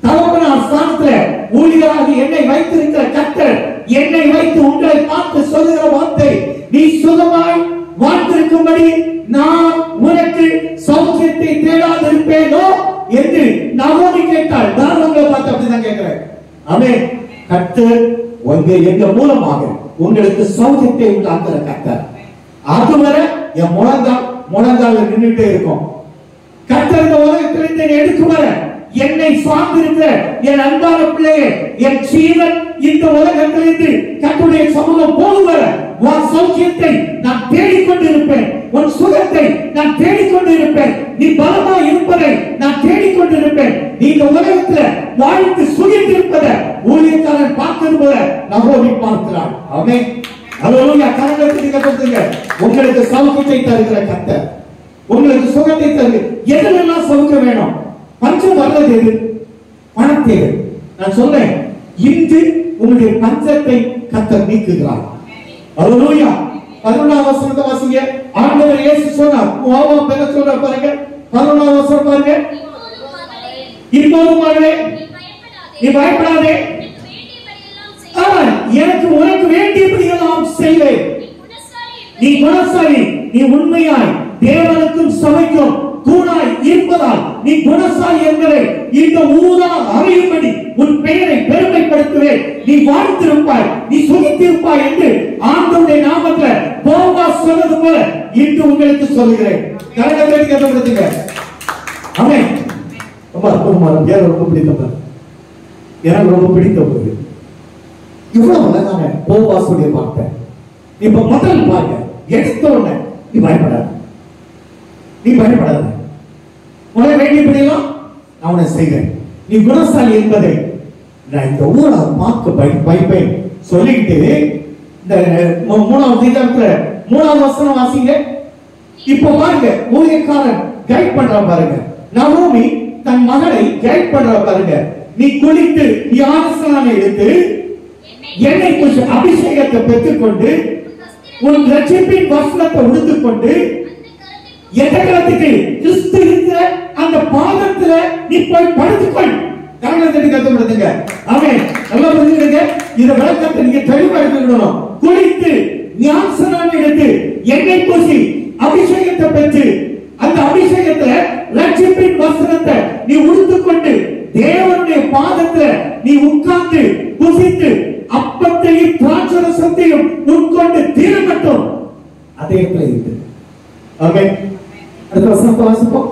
தகப்பனார் ஸ்தானத்துல ஊழியராக என்னை வைத்திருக்கிற கர்த்தர் என்னை வைத்து உங்களை பார்த்து சொல்லுகிற வார்த்தை, நீ சுகமாய் வாழ்ந்திருக்கும்படி நான் உனக்கு சௌக்கியத்தை தேடாதிருப்பேனோ என்று நகோமி கேட்டாள். நான் உங்களை பார்த்து அப்படிதான் கேட்கிறேன். ஆமென். கர்த்தர் எங்க மூலமாக உங்களுக்கு சௌக்கியத்தை உண்டாக்குற கர்த்தர். அதுவரை என் முழங்கால நின்றுட்டே இருக்கும். கர்த்தர் இந்த உலகத்திலிருந்து எடுக்கும் வர என்னை சார்ந்திருக்கிற என் அன்பான பிள்ளையே, என் ஜீவன் இந்த உலகத்திலிருந்து கர்த்தருடைய சமூகம் போகும் வர உன் சௌக்கியத்தை நான் தேடிக்கொண்டிருப்பேன், உன் சுகத்தை நான் தேடிக்கொண்டிருப்பேன், நீ பலமா இருப்பதை நான் தேடிக்கொண்டிருப்பேன். நீ இந்த உலகத்துல வாழ்ந்து சுகித்திருப்பதை ஊழியக்காரன் பார்த்தது போல நகோமி பார்க்கிறாள். ஆமென். அல்லேலூயா. கரங்களை தட்டுங்க. உங்களுக்கு சௌக்கியத்தை தருகிற கர்த்தர் உங்களுக்கு சுகத்தை தரு. எதெல்லாம் சௌக்கியம் வேணும்? பஞ்சம் வர்றது எது? பணம் தேவை. நான் சொல்றேன், இன்று உங்களுடைய பஞ்சத்தை கர்த்தர் நீக்குகிறார். அல்லேலூயா. 11வது வசனத்தை வாசிங்க. ஆண்டவர் இயேசு சொன்னார், மோவாப் என்ன சொல்றார் பாருங்க. 11வது வசனம் பாருங்க. இப்போது மகளே நீ பயப்படாதே, எனக்கு உனக்கு வேண்டியபடி எல்லாம் செய்வேன். நீ குணசாலி, நீ உண்மையாய் தேவனுக்கும் சபைக்கும் தூணாய் இருப்பதால் நீ குணசாலி என்பதை இந்த ஊரால் அறியும்படி உன் பெயரை பெருமைப்படுத்துவேன். நீ வாழ்த்திருப்பாய், நீ சுகித்திருப்பாய் என்று ஆண்டவருடைய நாமத்தில் போவாஸ் சொன்னது போல இன்று உங்களுக்கு சொல்கிறேன். கரெக்டாக கேட்கப்படுத்துங்க. ஆமென். ரொம்ப அற்புதமான பேர், ரொம்ப பிடித்தவர், எனக்கு ரொம்ப பிடித்தவர். இவ்வளவு அழகான போவாசுடைய வார்த்தை. இப்ப முதல் பாருங்க, எடுத்த உடனே நீ பயப்படாத, நீ பயப்படாத, உனக்கு வேண்டியபடியெல்லாம் நான் உன்னை செய்கிறேன். நீ குணசாலி என்பதை நான் இந்த ஊரை பார்க்க பயப்பேன் சொல்லிக்கிட்டு இந்த 3வது அதிகாரத்துல 3வது வசனம் வாசிங்க. இப்ப பாருங்க, ஊழியக்காரன் கைட் பண்ற பாருங்க, நவோமி தன் மகளை கைட் பண்ற பாருங்க. நீ குளித்து ஞானஸ்நானம் எடுத்து எண்ணெய் பூசி அபிஷேகத்தை பெற்றுக்கொண்டு உன் ரட்சிப்பின் வஸ்திரத்தை உடுத்துக்கொண்டு எதற்காக கிறிஸ்து இருக்கிற அந்த பாதத்துல நீ போய் படுத்துக்கொள். கரெக்டா? ஆமென். நல்லா புரிஞ்சுக்கங்க. இந்த விளக்கத்தை நீங்க தெளிவா எடுத்துக்கணும். குளித்து ஞானஸ்நானம் எடுத்து எண்ணெய் பூசி அபிஷேகத்தை பெற்று அந்த அபிஷேகத்துல ரட்சிப்பின் வஸ்திரத்தை நீ உடுத்துக்கொண்டு தேவனுடைய பாதத்துல நீ உட்கார்ந்து புசித்து அப்பத்தையும் திராட்சரசத்தையும் உட்கொண்டு தீரமட்டும். அதே இடத்துல இருக்கு. ஓகே, அடுத்த வசனத்தை வாசிப்போம்.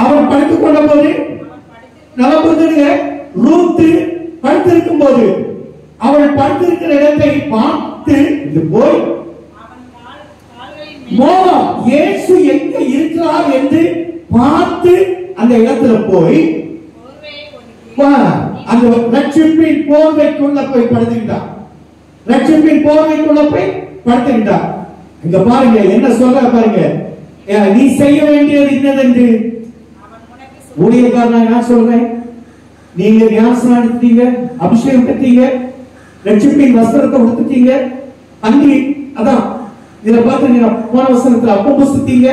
அவன் படுத்துக் கொண்ட போது நல்லா புரிஞ்சுடுங்க, ரூத்து படுத்திருக்கும் போது அவள் படுத்திருக்கிற இடத்தை பார்த்து இது போய் மோவாப் இயேசு எங்க இருக்கிறார் என்று பார்த்து அந்த இடத்துல போய் அந்த ரட்சிப்பின் போர்வைக்குள்ள போய் படுத்துக்கிட்டான். ரட்சிப்பின் போர்வைக்குள்ள போய் படுத்துக்கிட்டான். இங்க பாருங்க என்ன சொல்ற பாருங்க, நீ செய்ய வேண்டியது என்னதென்று ஊழியக்காரனா நான் சொல்றேன். நீங்க ஞானஸ்நானம் எடுத்தீங்க, அபிஷேகம் பெற்றீங்க, ரட்சிப்பின் வஸ்திரத்தை உடுத்திட்டீங்க, அங்கி அதான் இதுல பாத்தீங்கன்னா போன வசனத்துல அப்பம் புசித்தீங்க,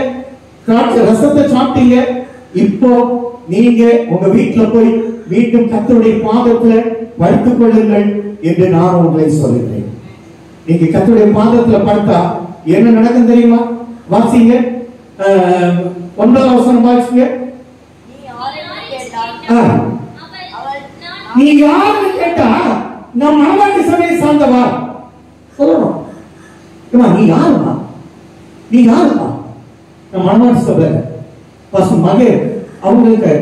திராட்சை ரசத்தை சாப்பிட்டீங்க. இப்போ நீங்க உங்க வீட்டுல போய் மீண்டும் கர்த்தருடைய பாதத்துல படுத்துக் கொள்ளுங்கள் என்று நான் உங்களை சொல்கிறேன். நீங்க கர்த்தருடைய பாதத்துல படுத்தா என்ன நடக்கும் தெரியுமா? வாசிங்க, 9வது வசனம் வாசிங்க. நீ யாருன்னு கேட்டா நம் மனவாட்டி சபையை சார்ந்தவா சொல்லணும். நீ யாருமா? நீ யாருமா? நம் மனவாட்டி சபை பசு மகே அவங்களுக்கு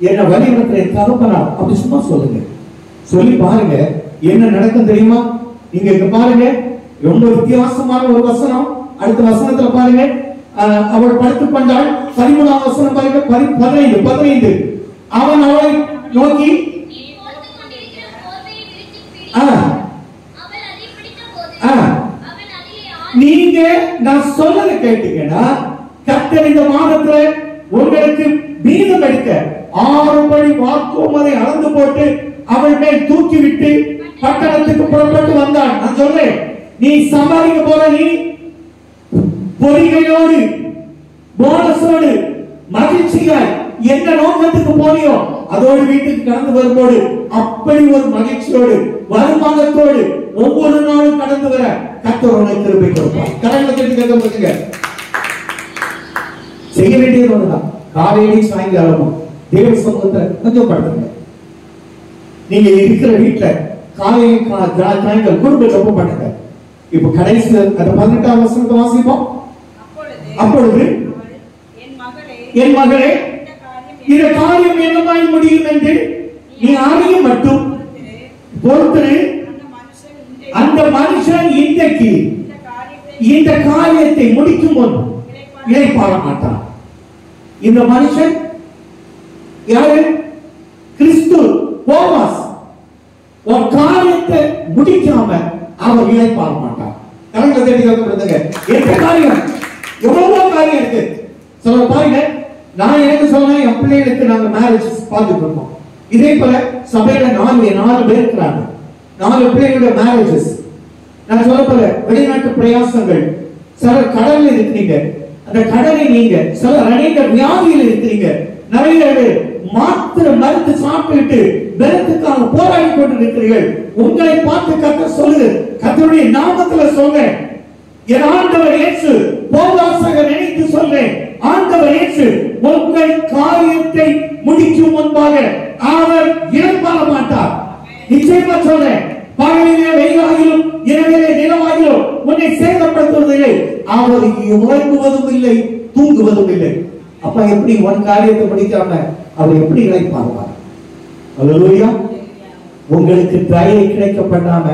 என்ன வழிநடத்துற தகப்பனா அப்படி சும்மா சொல்லுங்க. சொல்லி பாருங்க என்ன நடக்கும் தெரியுமா? நீங்க இங்க பாருங்க, ரொம்ப வித்தியாசமான ஒரு வசனம். அடுத்த வசனத்துல பாருங்க, அவள் படுத்துக் கொண்டாள். 13வது வசனம் பாருங்க, 15 அவன் அவளை நோக்கி நீங்க நான் சொல்லதை கேட்டீங்கன்னா கர்த்தர் இந்த மாதத்துல உங்களுக்கு மீதம் எடுக்க 6 படி வாக்குமதை அளந்து போட்டு அவள் மேல் தூக்கி விட்டு பட்டணத்துக்கு புறப்பட்டு வந்தாள். நான் சொல்றேன், நீ சம்பாதிக்க போற, நீ பொறிகையோடு போனஸோடு மகிழ்ச்சியாய் என்ன நோக்கத்துக்கு போறியோ அதோடு வீட்டுக்கு கடந்து வரும்போது அப்படி ஒரு மகிழ்ச்சியோடு வருமானத்தோடு ஒவ்வொரு நாளும் கடந்து வர கர்த்தர் உனக்கு கிருபை கொடுப்பார். கடவுளை கேட்டுங்க. செய்ய வேண்டியது ஒண்ணுதான், காலையிலும் சாயங்காலமும் தேவ சமூகத்தை கொஞ்சம் படுத்துங்க. நீங்க இருக்கிற வீட்டுல காலையில் சாயங்காலம் குடும்பத்தை ரொம்ப பண்ணுங்க. இப்ப கடைசி அந்த 18வது வசனத்தை வாசிப்போம். அப்பொழுது என் மகளே இந்த காரியம் என்னமாய் முடியும் என்று நீ அறியும் மட்டும் பொறுத்து அந்த மனுஷன் இன்றைக்கு இந்த காரியத்தை முடிக்கும் போது இளைப்பாற மாட்டான். இந்த மனுஷன் யாரு? கிறிஸ்து. போவாஸ் ஒரு காரியத்தை முடிக்காம அவர் இளைப்பாற மாட்டான். எந்த காரியம்? எவ்வளவோ காரியம் இருக்கு. சொல்ல பாருங்க, நான் எனக்கு சொல்றேன், என் பிள்ளைகளுக்கு நாங்க மேரேஜ் பார்த்துட்டு இருக்கோம். இதே போல சபையில 4 பேர் இருக்கிறாங்க, 4 பிள்ளைகளோட மேரேஜஸ். நான் சொல்ல போல வெளிநாட்டு பிரயாசங்கள், சிலர் கடல்ல இருக்கிறீங்க, அந்த கடலை நீங்க, சிலர் அநேக வியாதியில் இருக்கிறீங்க, நிறைய மாத்திரை மருந்து சாப்பிட்டு பலத்துக்காக போராடி கொண்டிருக்கிறீர்கள். உங்களை பார்த்து கர்த்தர் சொல்லுது, கர்த்தருடைய நாமத்துல சொல்றேன், என் ஆண்டவர் இயேசு போவாசாக நினைத்து சொல்றேன், ஆண்டவர் இயேசு உங்கள் காரியத்தை முடிக்கும் முன்பாக அவர் இறப்பாக மாட்டார். நிச்சயமா சொல்றேன், பகலிலே வெயிலாகிலும் இரவிலே நிலவாகிலும் உன்னை சேதப்படுத்துவதில்லை, அவர் உறங்குவதும் இல்லை தூங்குவதும் இல்லை. அப்ப எப்படி உன் காரியத்தை முடிக்காம அவர் எப்படி இழைப்பார்? அல்லேலூயா. உங்களுக்கு தயை கிடைக்கப்படாம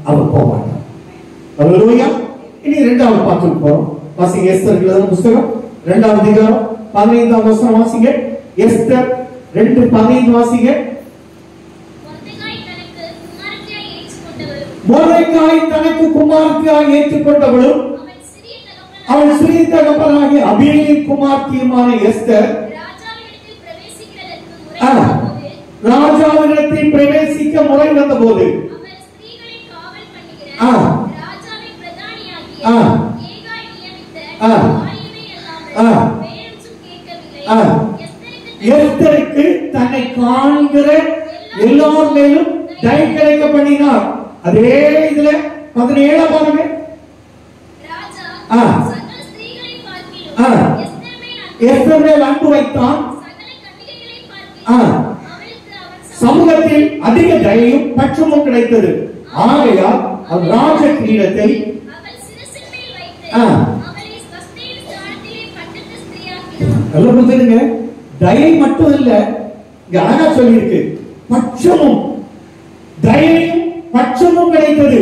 அவர் போக மாட்டார். அல்லேலூயா. இனி இரண்டாவது பாட்டுக்கு போறோம். வாசிங்க எஸ்தர் எழுதின புத்தகம் 2ஆம் அதிகாரம் 15ஆம் வசனம் வாசிங்க. எஸ்தர் 2:15 வாசிங்க. மொர்தெகாய் தனக்கு குமாரத்தியாய் ஏற்றுக்கொண்டவளும் அவள் சிறிய தகப்பனாகிய அபிமெலேக்கு குமாரத்தியுமான எஸ்தர் ராஜாவினிடத்தில் பிரவேசிக்க முறை வந்தபோது எஸ்தருக்கு தன்னை காண்கிற எல்லார் மேலும் தயை கிடைக்க பண்ணினார். அதே இதுல 17 பாருங்க. எஸ்தர் மேல் அன்பு வைத்தான், சமூகத்தில் அதிக தயையும் பட்சமும் கிடைத்தது. ஆகையால் அவர் ராஜ கிரீடத்தை தயை மட்டும் இல்ல, இங்க அழகா சொல்லியிருக்கு, பட்சமும் தயையும் பட்சமும் கிடைத்தது.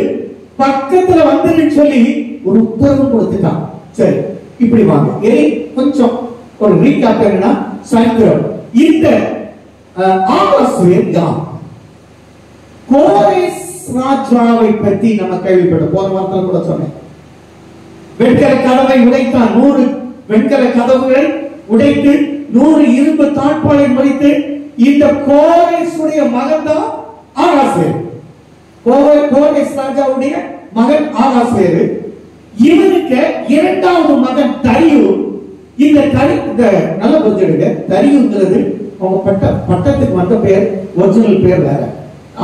பக்கத்துல வந்து சொல்லி ஒரு உத்தரவு கொடுத்துட்டான். சரி, இப்படி வாங்க. கொஞ்சம் ஒரு ரீகாப் என்னன்னா, சாயந்திரம் இந்த ஆகாஸ்வேர் யார்? கோரேஸ் ராஜாவை பற்றி நம்ம கேள்விப்பட்டோம். போன வாரத்தில் கூட சொன்னேன். வெண்கல கதவை உடைத்தான். 100 வெண்கல கதவுகளை உடைத்து 100 இரும்பு தாழ்பாலை மறித்து இந்த கோரேசுடைய மகன் தான் ஆகாஸ்வேர். கோரேஸ் ராஜாவுடைய மகன் ஆகாஸ்வேர். இவனுக்கு இரண்டாவது மகன் தரியு. இந்த நல்ல புரிஞ்சுடுங்க, தரியுங்கிறது அவங்க பட்டத்துக்கு வந்த பேர், ஒரிஜினல் பேர் வேற.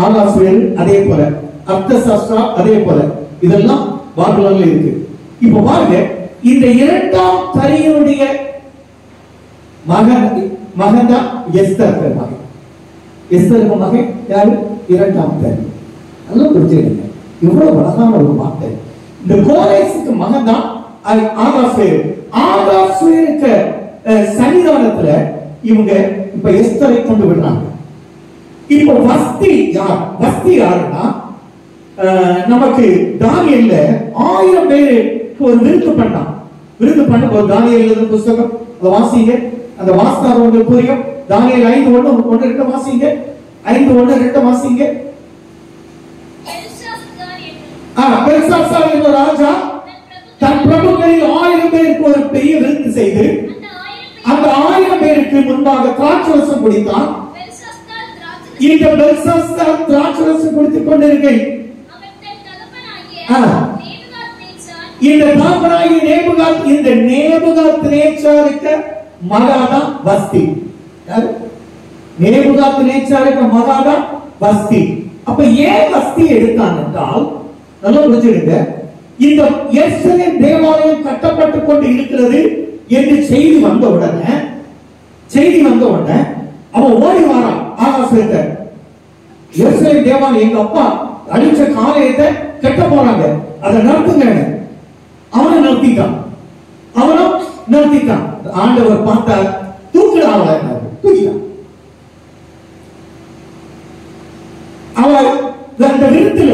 ஆகாஸ்வேர் அதே போல, அர்த்தசாஸ்திரா அதே போல, இதெல்லாம் பாபிலோன்ல இருக்கு. இப்ப பாருங்க, இந்த இரண்டாம் தரியுடைய மகன் தான் எஸ்தர் மகன். எஸ்தருக்கு மகன் யாரு? இரண்டாம் தரி. நல்லா புரிஞ்சுடுங்க, இவ்வளவு அழகான ஒரு வார்த்தை. இந்த கோரேசுக்கு மகன் தான் ஆகாஸ்வேர். ஆகாஸ்வேருக்கு சன்னிதானத்துல இவங்க இப்ப எஸ்தரை கொண்டு விடுறாங்க. இப்ப வஸ்தி யார்? வஸ்தி யாருன்னா, நமக்கு தானியேல்ல 1000 பேருக்கு ஒரு விருந்து பண்ணான். விருந்து பண்ணும்போது தானியேல் எழுதின புத்தகம் அதை வாசிங்க. அந்த வாஸ்தாரம் உங்களுக்கு புரியும். தானியேல் 5:1-2 வாசிங்க. 5:1-2 வாசிங்க. பெல்சாத்சார் என்ற ராஜா தன் பிரபுக்களில் 1000 பேருக்கு ஒரு பெரிய விருந்து செய்து அந்த 1000 பேருக்கு முன்பாக திராட்சரசம் குடித்தான். இந்த பெல்சாத்சார் திராட்சரசம் குடித்துக் கொண்டிருக்கையில் இந்த தாபனாகிய நேபுகாத்நேச்சாருக்கு மகாதான் வஸ்தி. நேபுகாத்நேச்சாருக்கு மகாதான் வஸ்தி. அப்ப ஏன் வஸ்தி எடுத்தான் என்றால், நல்லா புரிஞ்சுடுங்க, இந்த எருசலேம் தேவாலயம் கட்டப்பட்டு கொண்டு இருக்கிறது என்று செய்தி வந்த உடனே அவன் ஓடி வாரான். ஆகாஸ்வேர், எருசலேம் தேவாலயம் எங்க அப்பா அடிச்ச காலையத்தை கட்ட போறாங்க, அதை நடத்துங்க. அவனும் நிறுத்திட்டான். ஆண்டவர் பார்த்தார், தூக்கிடாம தூக்கிட்டான். அவன் அந்த விருத்துல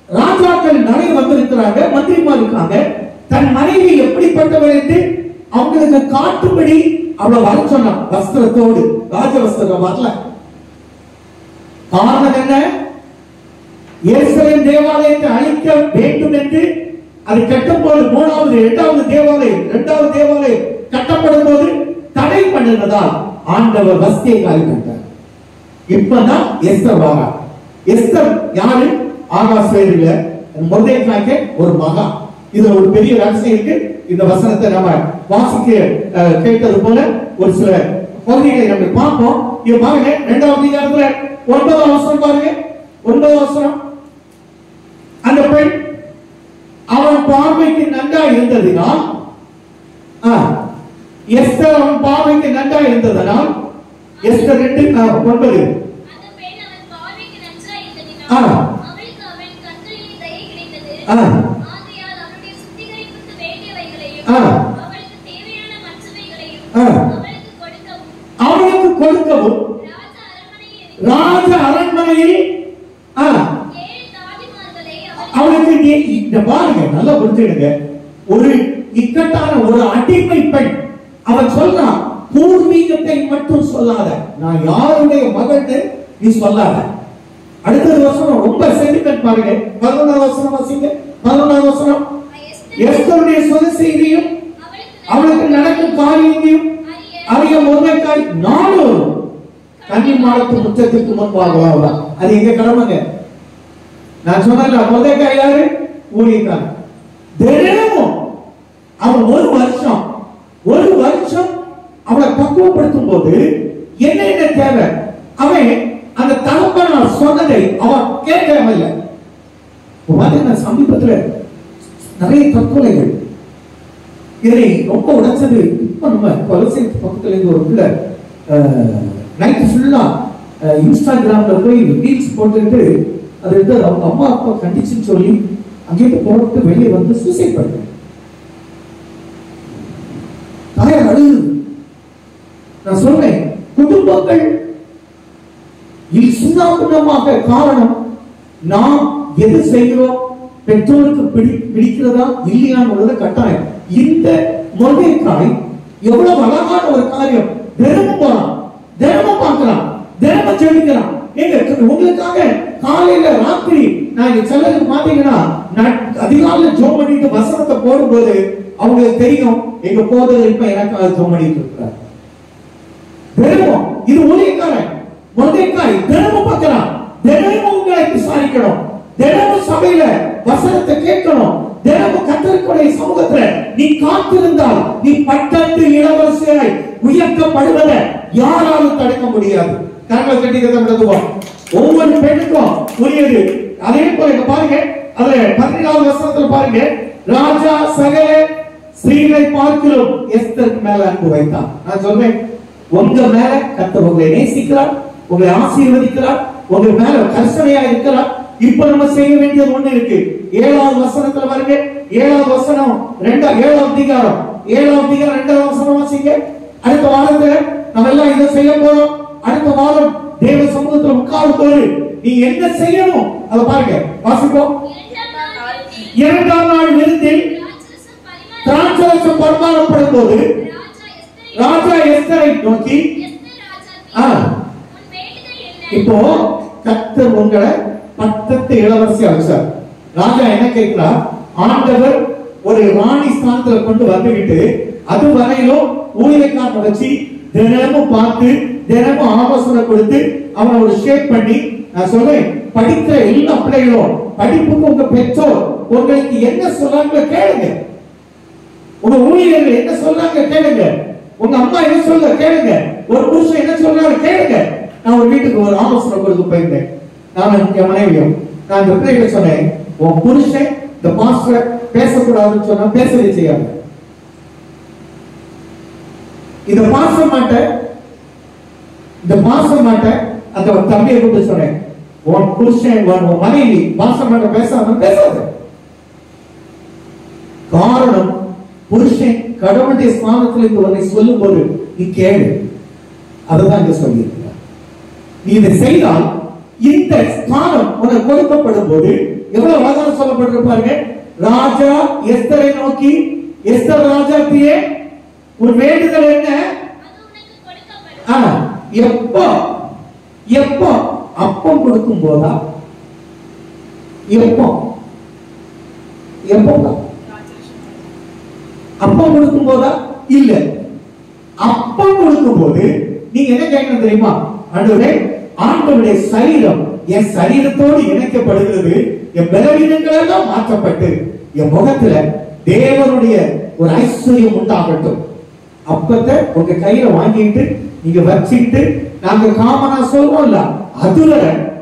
ராஜாக்கள் நிறைய வந்திருக்கிறாங்க, மந்திரிமார் இருக்காங்க. தன் மனைவி எப்படிப்பட்டவர் என்று அவங்களுக்கு காட்டும்படி அவளை வர சொன்னான். வஸ்திரத்தோடு, ராஜ வஸ்திரம் வரல. காரணம் என்ன? எருசலேம் தேவாலயத்தை அழிக்க வேண்டும் என்று அது கட்டும் போது இரண்டாவது தேவாலயம் கட்டப்படும் போது தடை பண்ணுவதால் ஆண்டவர் வஸ்தியை காலி கண்டார். இப்பதான் எஸ்தர் வாரா. எஸ்தர் யாரு? ஆகாஸ்வேரில மொர்தெகாய்க்கு ஒரு மகா. இதுல ஒரு பெரிய ரகசியம் இருக்கு. இந்த வசனத்தை நம்ம வாசிக்க கேட்டது போல ஒரு சில பகுதிகளை நம்ம பார்ப்போம். இங்க பாருங்க 2வது அதிகாரத்துல 9வது வசனம் பாருங்க. 9வது வசனம். அந்த பெண் அவன் பார்வைக்கு நன்றா இருந்ததினால் எஸ்தர் அவன் பார்வைக்கு நன்றா இருந்ததனால் எஸ்தர் 2:9 அந்த பெண் அவன் பார்வைக்கு நன்றா இருந்ததினால் அவளுக்கு அவன் கண்களில் தயை கிடைத்தது. ஆகையால் அவளுடைய சுத்திகரிப்புக்கு வேண்டியவைகளையும் அவளுக்கு தேவையான மற்றவைகளையும் அவளுக்கு கொடுக்கவும் ராஜ அரண்மனையில் அவளுக்கு இந்த பாருங்க நல்லா புரிஞ்சுடுங்க. ஒரு இக்கட்டான ஒரு அடிமை பெண் அவன் சொல்றான், பூர்வீகத்தை மட்டும் சொல்லாத, நான் யாருடைய மகன்னு நீ சொல்லாத. அடுத்தது வசனம் ரொம்ப சென்டிமென்ட் பாருங்க. 11வது வசனம் வாசிங்க. 11வது வசனம். எஸ்தருடைய சொந்த செய்தியும் அவளுக்கு நடக்கும் காரியத்தையும் அறிய மொர்தெக்காய் நாளொரு கன்னிமாடத்து முற்றத்துக்கு முன்பாக. அது எங்க கடமைங்க. நான் சொன்ன மொர்தெக்காய் யாரு? ஊழியக்காரன். தினமும் அவன் ஒரு வருஷம் அவளை பக்குவப்படுத்தும் போது என்ன தேவை, அவன் அந்த தகப்பனார் சொன்னதை அவன் கேட்கவில்லை. சமீபத்தில் நிறைய தற்கொலைகள் இதை ரொம்ப உடைச்சது. இப்ப நம்ம கொலசைக்கு பக்கத்துல இருந்து ஒரு பிள்ளை நைட் ஃபுல்லா இன்ஸ்டாகிராம்ல போய் ரீல்ஸ் போட்டுட்டு அது அவங்க அம்மா அப்பா கண்டிச்சுன்னு சொல்லி அங்கேயிருந்து போட்டு வெளியே வந்து சூசைட் பண்ண தாயார் அழுகுது. நான் சொல்றேன், குடும்பங்கள் சின்னமாக காரணம் நாம் எது செய்கிறோம், பெற்றோருக்கு பிடிக்கிறதா இல்லையான்னு கட்டாயம். இந்த மொர்தெக்காய் எவ்வளவு அழகான ஒரு காரியம். தினமும் போறான், தினமும் பார்க்கிறான், தினமும் ஜெபிக்கிறான். உங்களுக்காக காலையில ராத்திரி நான் சிலருக்கு பாத்தீங்கன்னா அதிகாலையில ஜெபம் பண்ணிட்டு வசனத்தை போடும்போது அவங்களுக்கு தெரியும் எங்க போதகர் இப்ப எனக்காக ஜெபம் பண்ணிட்டு இருக்கிறார். தினமும் இது ஊழியக்காரன் மொர்தெக்காய் தினமும் பார்க்கிறான். தினமும் உங்களை விசாரிக்கணும், தினமும் சபையில வசனத்தை கேட்கணும், தினமும் கர்த்தருடைய சமூகத்துல நீ காத்திருந்தால் நீ பட்டத்து இளவரசியாய் உயர்த்தப்படுவதை யாராலும் தடுக்க முடியாது. கரங்களை கட்டிக்கிறோம். ஒவ்வொரு பெண்ணுக்கும் உரியது. அதே போல பாருங்க, அதுல 14வது வசனத்துல பாருங்க, ராஜா சகல ஸ்திரீகளை பார்க்கிறோம் எஸ்தருக்கு மேல அன்பு வைத்தான். நான் சொல்றேன், உங்க மேல கர்த்தர் உங்களை நேசிக்கிறார், உங்களை ஆசீர்வதிக்கிறார், உங்க மேல கர்சனையா இருக்கிறார். இப்ப நம்ம செய்ய வேண்டியது ஒண்ணு இருக்கு. 7வது வசனத்துல பாருங்க. 7வது வசனம் 7வது அதிகாரம் 2வது வசனம் வாசிங்க. அடுத்த வாரத்துல நம்ம எல்லாம் இதை செய்ய போறோம். அடுத்த வாரம் தேவ சமூகத்துல உட்காரும் போது நீ என்ன செய்யணும் அதை பாருங்க, வாசிப்போம். 2ஆம் நாள் விருந்தில் திராட்சரசம் பரிமாறப்படும் போது ராஜா எஸ்தரை நோக்கி, இப்போ கர்த்தர் உங்களை பட்டத்து இளவரசி அழைச்சார். ராஜா என்ன கேட்கிறார், ஆண்டவர் ஒரு ராணி ஸ்தானத்துல கொண்டு வந்துவிட்டு அது வரையிலும் ஊழியக்காரனை வச்சு தினமும் பார்த்து தினமும் ஆலோசனை கொடுத்து அவனை ஒரு ஷேப் பண்ணி, நான் சொல்றேன், படிக்கிற எல்லா பிள்ளைகளும் படிப்புக்கு உங்க பெற்றோர் உங்களுக்கு என்ன சொல்றாங்க கேளுங்க. உங்க ஊழியர்கள் என்ன சொல்றாங்க கேளுங்க. உங்க அம்மா என்ன சொல்ல கேளுங்க. ஒரு புருஷன் என்ன சொல்றாரு கேளுங்க. நான் ஒரு வீட்டுக்கு ஒரு ஆலோசனை கொடுக்க போயிருந்தேன். நான் என் மனைவியும் நான் இந்த பிள்ளைகளை சொன்னேன், உன் புருஷன் இந்த பாஸ்டர் பேசக்கூடாதுன்னு சொன்னா பேசவே செய்யாது. இந்த பாச மாட்ட அந்த தம்பியை கூப்பிட்டு சொன்னேன், உன் புருஷன் உன் மனைவி பாச மாட்ட பேசாது. காரணம், புருஷன் கடவுளுடைய ஸ்தானத்தில் இருந்து உன்னை சொல்லும் போது நீ கேளு. அதுதான் இங்க சொல்லி இருக்கிறார். நீ இதை செய்தால் இந்த ஸ்தானம் உனக்கு கொடுக்கப்படும் போது எவ்வளவு அழகாக சொல்லப்பட்டிருப்பாருங்க. ராஜா எஸ்தரை நோக்கி, எஸ்தர் ராஜாத்தியே ஒரு வேண்டுதல் என்ன? எப்போ அப்பம் கொடுக்கும் போதா? எப்போ அப்பம் கொடுக்கும் போதா? இல்ல, அப்பம் கொடுக்கும் போது நீங்க என்ன கேட்கணும் தெரியுமா? ஆண்டவரே, ஆண்டவருடைய சரீரம் என் சரீரத்தோடு இணைக்கப்படுகிறது, என் பலவீனங்கள் எல்லாம் மாற்றப்பட்டு என் முகத்துல தேவனுடைய ஒரு ஐஸ்வர்யம் உண்டாகட்டும். அப்பத்தை உங்க கையில வாங்கிட்டு நீங்க வச்சுக்கிட்டு நாங்க காமனா சொல்றோம்ல, அதுல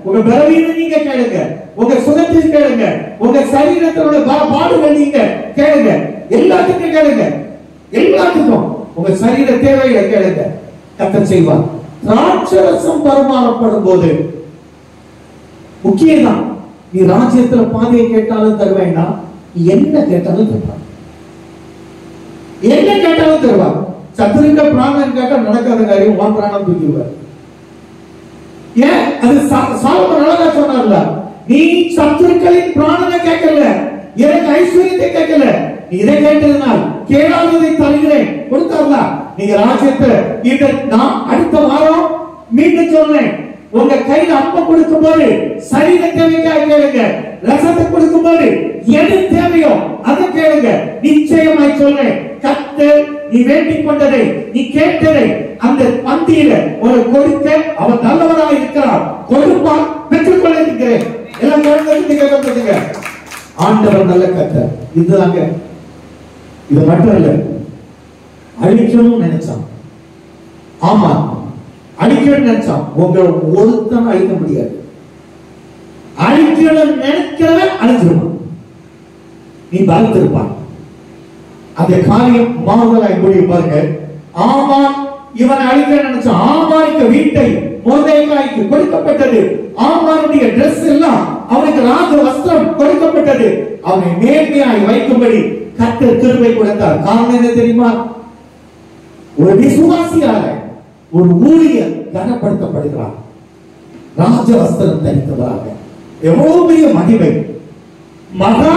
உங்க பலவீனம் நீங்க கேளுங்க, உங்க சுகத்தை கேளுங்க, உங்க சரீரத்தோட பாடுகள் நீங்க கேளுங்க, எல்லாத்துக்கும் கேளுங்க, எல்லாத்துக்கும் உங்க சரீர தேவைகளை கேளுங்க, கர்த்தர் செய்வார். திராட்சரசம் பரிமாறப்படும் போது முக்கியம்தான். நீ ராஜ்யத்துல பாதையை கேட்டாலும் தருவேன்னா, என்ன கேட்டாலும் தருவார், என்ன கேட்டாலும் தருவார். சத்துருக்க பிராணம் கேட்டா நடக்காத காரியம் உன் பிராணம் தூக்கிடுவார். ஏன்? அது சாலமோன் அழகா சொன்னார்ல, நீ சத்துருக்களின் பிராணனை கேட்கல, எனக்கு ஐஸ்வர்யத்தை கேட்கல, நீ இதை கேட்டதுனால் கேளாததை தருகிறேன் கொடுத்தார்ல. நீங்க ராஜ்யத்தை இதை நான் அடுத்த வாரம் மீண்டும் சொல்றேன். உங்க கையில அப்பம் கொடுக்கும் போது சரீர தேவைக்காக கேளுங்க, ரசத்தை கொடுக்கும் போது எது தேவையோ அதை கேளுங்க. நிச்சயமாய் சொல்றேன், கர்த்தர் நீ வேண்டிக் கொண்டதை, நீ கேட்டதை அந்த பந்தியில ஒரு கொடுக்க அவர் நல்லவராக இருக்கிறார். கொடுப்பார், பெற்றுக்கொள்ள இருக்கிறேன். எல்லாம் கேட்க ஆண்டவர் நல்ல கர்த்தர். இதுதாங்க. இது மட்டும் இல்ல, அழிக்கணும்னு நினைச்சான். ஆமா, அழிக்கணும்னு நினைச்சான். உங்களை ஒருத்தன் அழிக்க முடியாது. அழிக்கணும்னு நினைக்கிறவன் அழிஞ்சிருப்பான். நீ பலத்திருப்பான். அந்த காரியம் மாறுதலாய் முடியும் பாருங்க. ஆமான் இவன் அழிக்க நினைச்சான். ஆமானுக்கு வீட்டை மொர்தெகாய்க்கு கொடுக்கப்பட்டது. ஆமானுடைய டிரெஸ் எல்லாம் அவனுக்கு ராஜ வஸ்திரம் கொடுக்கப்பட்டது. அவனை நேர்மையாய் வைக்கும்படி கர்த்தர் கிருபை கொடுத்தார். காரணம் என்ன தெரியுமா? ஒரு விசுவாசியாக ஒரு ஊழியர் கனப்படுத்தப்படுகிறார். ராஜ வஸ்திரம் தரித்தவராக எவ்வளவு பெரிய மகிமை. மகா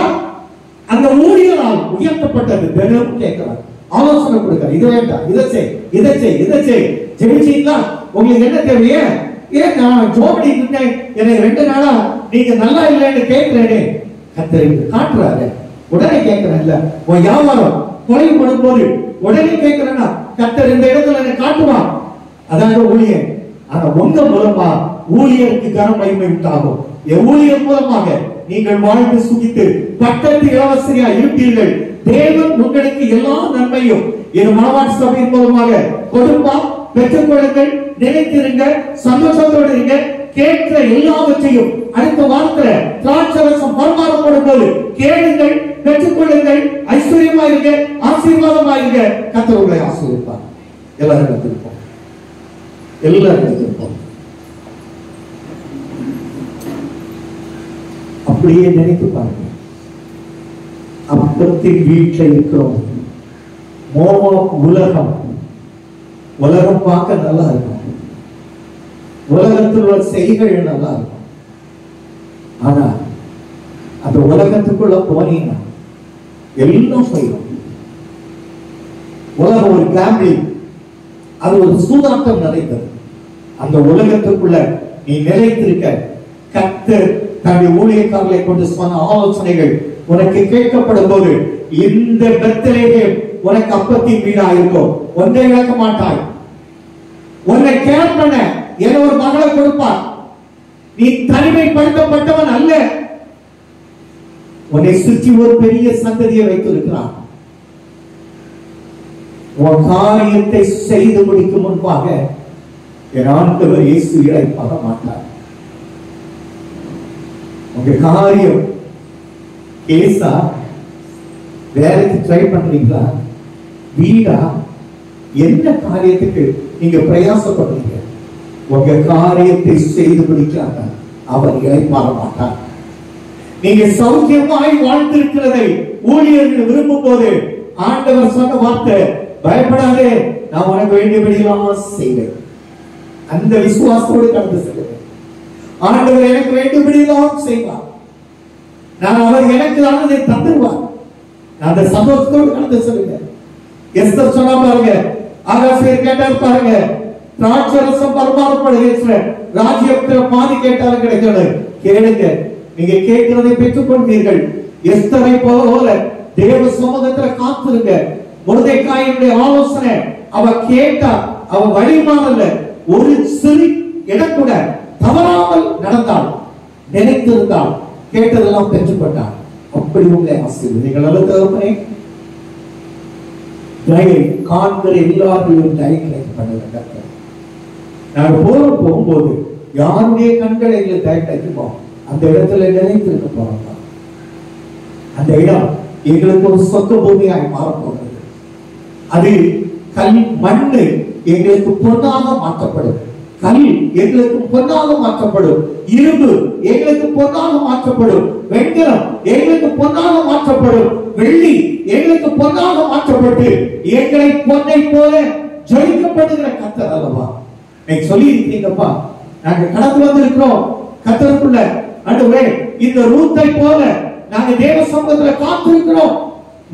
அந்த ஊழியரால் உயர்த்தப்பட்டது. தினம் கேட்கிறார், ஆலோசனை கொடுக்கிறார். இது வேண்டாம், இதை செய், இதை செய், இதை செய். ஜெபிச்சீங்களா? உங்களுக்கு என்ன தேவையே? ஏன் நான் ஜோபடி இருந்தேன், எனக்கு 2 நாளா நீங்க நல்லா இல்லைன்னு கேட்கிறேனே. கர்த்தர் காட்டுறாரு. உடனே கேட்கிறேன்ல, உன் வியாபாரம் குறைபடும் போது உடனே கேட்கிறேன்னா கர்த்தர் இந்த இடத்துல எனக்கு காட்டுவான். அதாங்க ஊழியர். ஆனா உங்க மூலமா ஊழியருக்கு கன மகிமை உண்டாகும். ஊழியர் மூலமாக நீங்கள் வாழ்ந்து சுகித்து பட்டத்து இளவரசியா இருப்பீர்கள். தேவன் உங்களுக்கு எல்லா நன்மையும் என் மனவாட்டி சபையின் மூலமாக கொடுப்பா. பெற்றுக்கொள்ளுங்கள், நினைத்திருங்க, சந்தோஷத்தோடு இருங்க. கேட்கிற எல்லாவற்றையும் அடுத்த வாரத்துல திராட்சரசம் பரிமாறப்படும் போது கேளுங்கள், பெற்றுக்கொள்ளுங்கள், ஐஸ்வர்யமா இருங்க, ஆசீர்வாதமா இருங்க. கர்த்தர் உங்களை ஆசீர்வதிப்பார். எல்லாரும் கத்திருப்போம், எல்லாரும் கத்திருப்போம். அப்படியே நினைத்து பாருங்க. அப்பத்தின் வீட்டில் இருக்கிறோம். உலகம் பார்க்க நல்லா இருக்கும். உலகத்தில் உள்ள செய்கள் நல்லா இருக்கும். ஆனா அந்த உலகத்துக்குள்ள போனீங்கன்னா எல்லாம் போயிடும். உலகம் ஒரு கேம்பிளிங், அது ஒரு சூதாட்டம் நிறைந்தது. அந்த உலகத்துக்குள்ள நீ நிலைத்திருக்க கர்த்தர் தன்னுடைய ஊழியக்காரர்களை கொண்டு சொன்ன ஆலோசனைகள் உனக்கு கேட்கப்படும் போது இந்த பெத்லகேம் உனக்கு அப்பத்தின் வீடா இருக்கும். ஒன்றை இழக்க மாட்டாய். உன்னை கேர் பண்ண என ஒரு மகளை கொடுப்பார். நீ தனிமைப்படுத்தப்பட்டவன் அல்ல. உன்னை சுற்றி ஒரு பெரிய சந்ததியை வைத்திருக்கிறான். உன் காரியத்தை செய்து முடிக்கும் முன்பாக என் ஆண்டவர் இயேசு இழைப்பாக மாட்டார். உங்க காரியம் கேஸா, வேலைக்கு ட்ரை பண்றீங்களா, வீடா, என்ன காரியத்துக்கு நீங்க பிரயாசப்படுறீங்க? உங்க காரியத்தை செய்து முடிக்கிறாங்க, அவர் இழைப்பாக மாட்டார். நீங்க சௌக்கியமாய் வாழ்ந்திருக்கிறதை ஊழியர்கள் விரும்பும் போது ஆண்டவர் சொன்ன வார்த்தை, பயப்படாதே, நான் உனக்கு வேண்டியபடியெல்லாம் செய்வேன். அந்த விசுவாசத்தோடு கடந்து செல்லுங்க. ஆண்டவர் எனக்கு வேண்டியபடியெல்லாம் செய்வார். நான் அவர் எனக்கு ஆனதை தந்துருவார். அந்த சந்தோஷத்தோடு கடந்து செல்லுங்க. எஸ்தர் சொன்னா பாருங்க, ஆகாசியர் கேட்டார் பாருங்க, திராட்சரசம் பரிமாறப்படுகிற ராஜ்யத்துல பாதி கேட்டாலும் கிடைக்கிறது. கேளுங்க, நீங்க கேட்கிறதை பெற்றுக் கொள்வீர்கள். எஸ்தரை போல தேவ சமூகத்துல காத்திருங்க. மொர்தெகாயினுடைய ஆலோசனை அவ கேட்டா, அவ வழிமாறல, ஒரு சிறு இடம் கூட தவறாமல் நடந்தாள், நினைத்திருந்தாள், கேட்டதெல்லாம் பெற்றுக்கொண்டாள். அப்படி உங்களை ஆசீர்வதிங்கள். நல்ல தகப்பனே, தயை காண்கிற எல்லாரையும் தயை கிடைக்க பண்ணுங்க. நாங்க போகும்போது யாருடைய கண்களை எங்களை தயை கிடைக்குமோ அந்த இடத்துல நினைத்திருக்க போறோம். அந்த இடம் எங்களுக்கு ஒரு சொந்த பூமியாய் மாறப்போகிறது. அது கல் மண்ணு எங்களுக்கு பொன்னாக மாற்றப்படும். கல் எங்களுக்கு பொன்னாக மாற்றப்படும். இரும்பு எங்களுக்கு பொன்னாக மாற்றப்படும். வெண்கலம் எங்களுக்கு பொன்னாக மாற்றப்படும். வெள்ளி எங்களுக்கு பொன்னாக மாற்றப்பட்டு எங்களை பொன்னை போல ஜொலிக்கப்படுகிற கர்த்தர் அல்லவா. நீங்க சொல்லி இருக்கீங்கப்பா, நாங்க கடந்து வந்திருக்கிறோம் கர்த்தருக்குள்ள. ஆண்டவரே, இந்த ரூத்தை போல நாங்க தேவ சமூகத்துல காத்திருக்கிறோம்.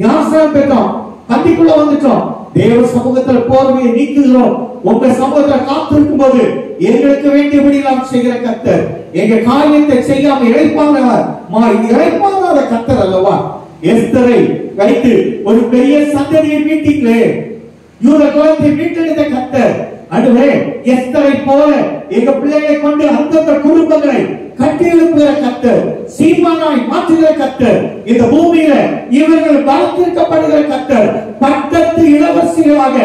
ஞானஸ்நானம் பெற்றோம், பந்திக்குள்ள வந்துட்டோம், தேவ சமூகத்துல போர்வையை நீக்குகிறோம். உங்க சமூகத்துல காத்திருக்கும் போது எங்களுக்கு வேண்டியபடி நாம் செய்கிற கர்த்தர், எங்க காரியத்தை செய்யாம இழைப்பாராத கர்த்தர் அல்லவா. எஸ்தரை வைத்து ஒரு பெரிய சந்ததியை மீட்டீங்களே, யூத குலத்தை மீட்டெடுத்த கர்த்தர். ஆண்டவரே, எஸ்தரை போல எங்க பிள்ளைகளை கொண்டு அந்தந்த குடும்பங்களை கட்டி எழுப்புகிற கர்த்தர், சீமானாய் மாற்றுகிற கர்த்தர், இந்த பூமியில இவர்கள் வளர்த்திருக்கப்படுகிற கர்த்தர், பட்டத்து இளவரசர்களாக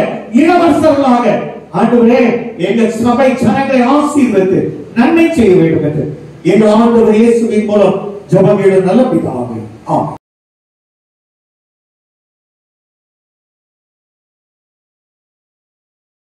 ஆண்டவரே எங்கள் சபை ஜனங்களை ஆசீர்வதித்து நன்மை செய்ய வேண்டும் என்று எங்கள் ஆண்டவர் இயேசுவின் மூலம் ஜெபம் நல்ல பிதாவே. ஆமென்.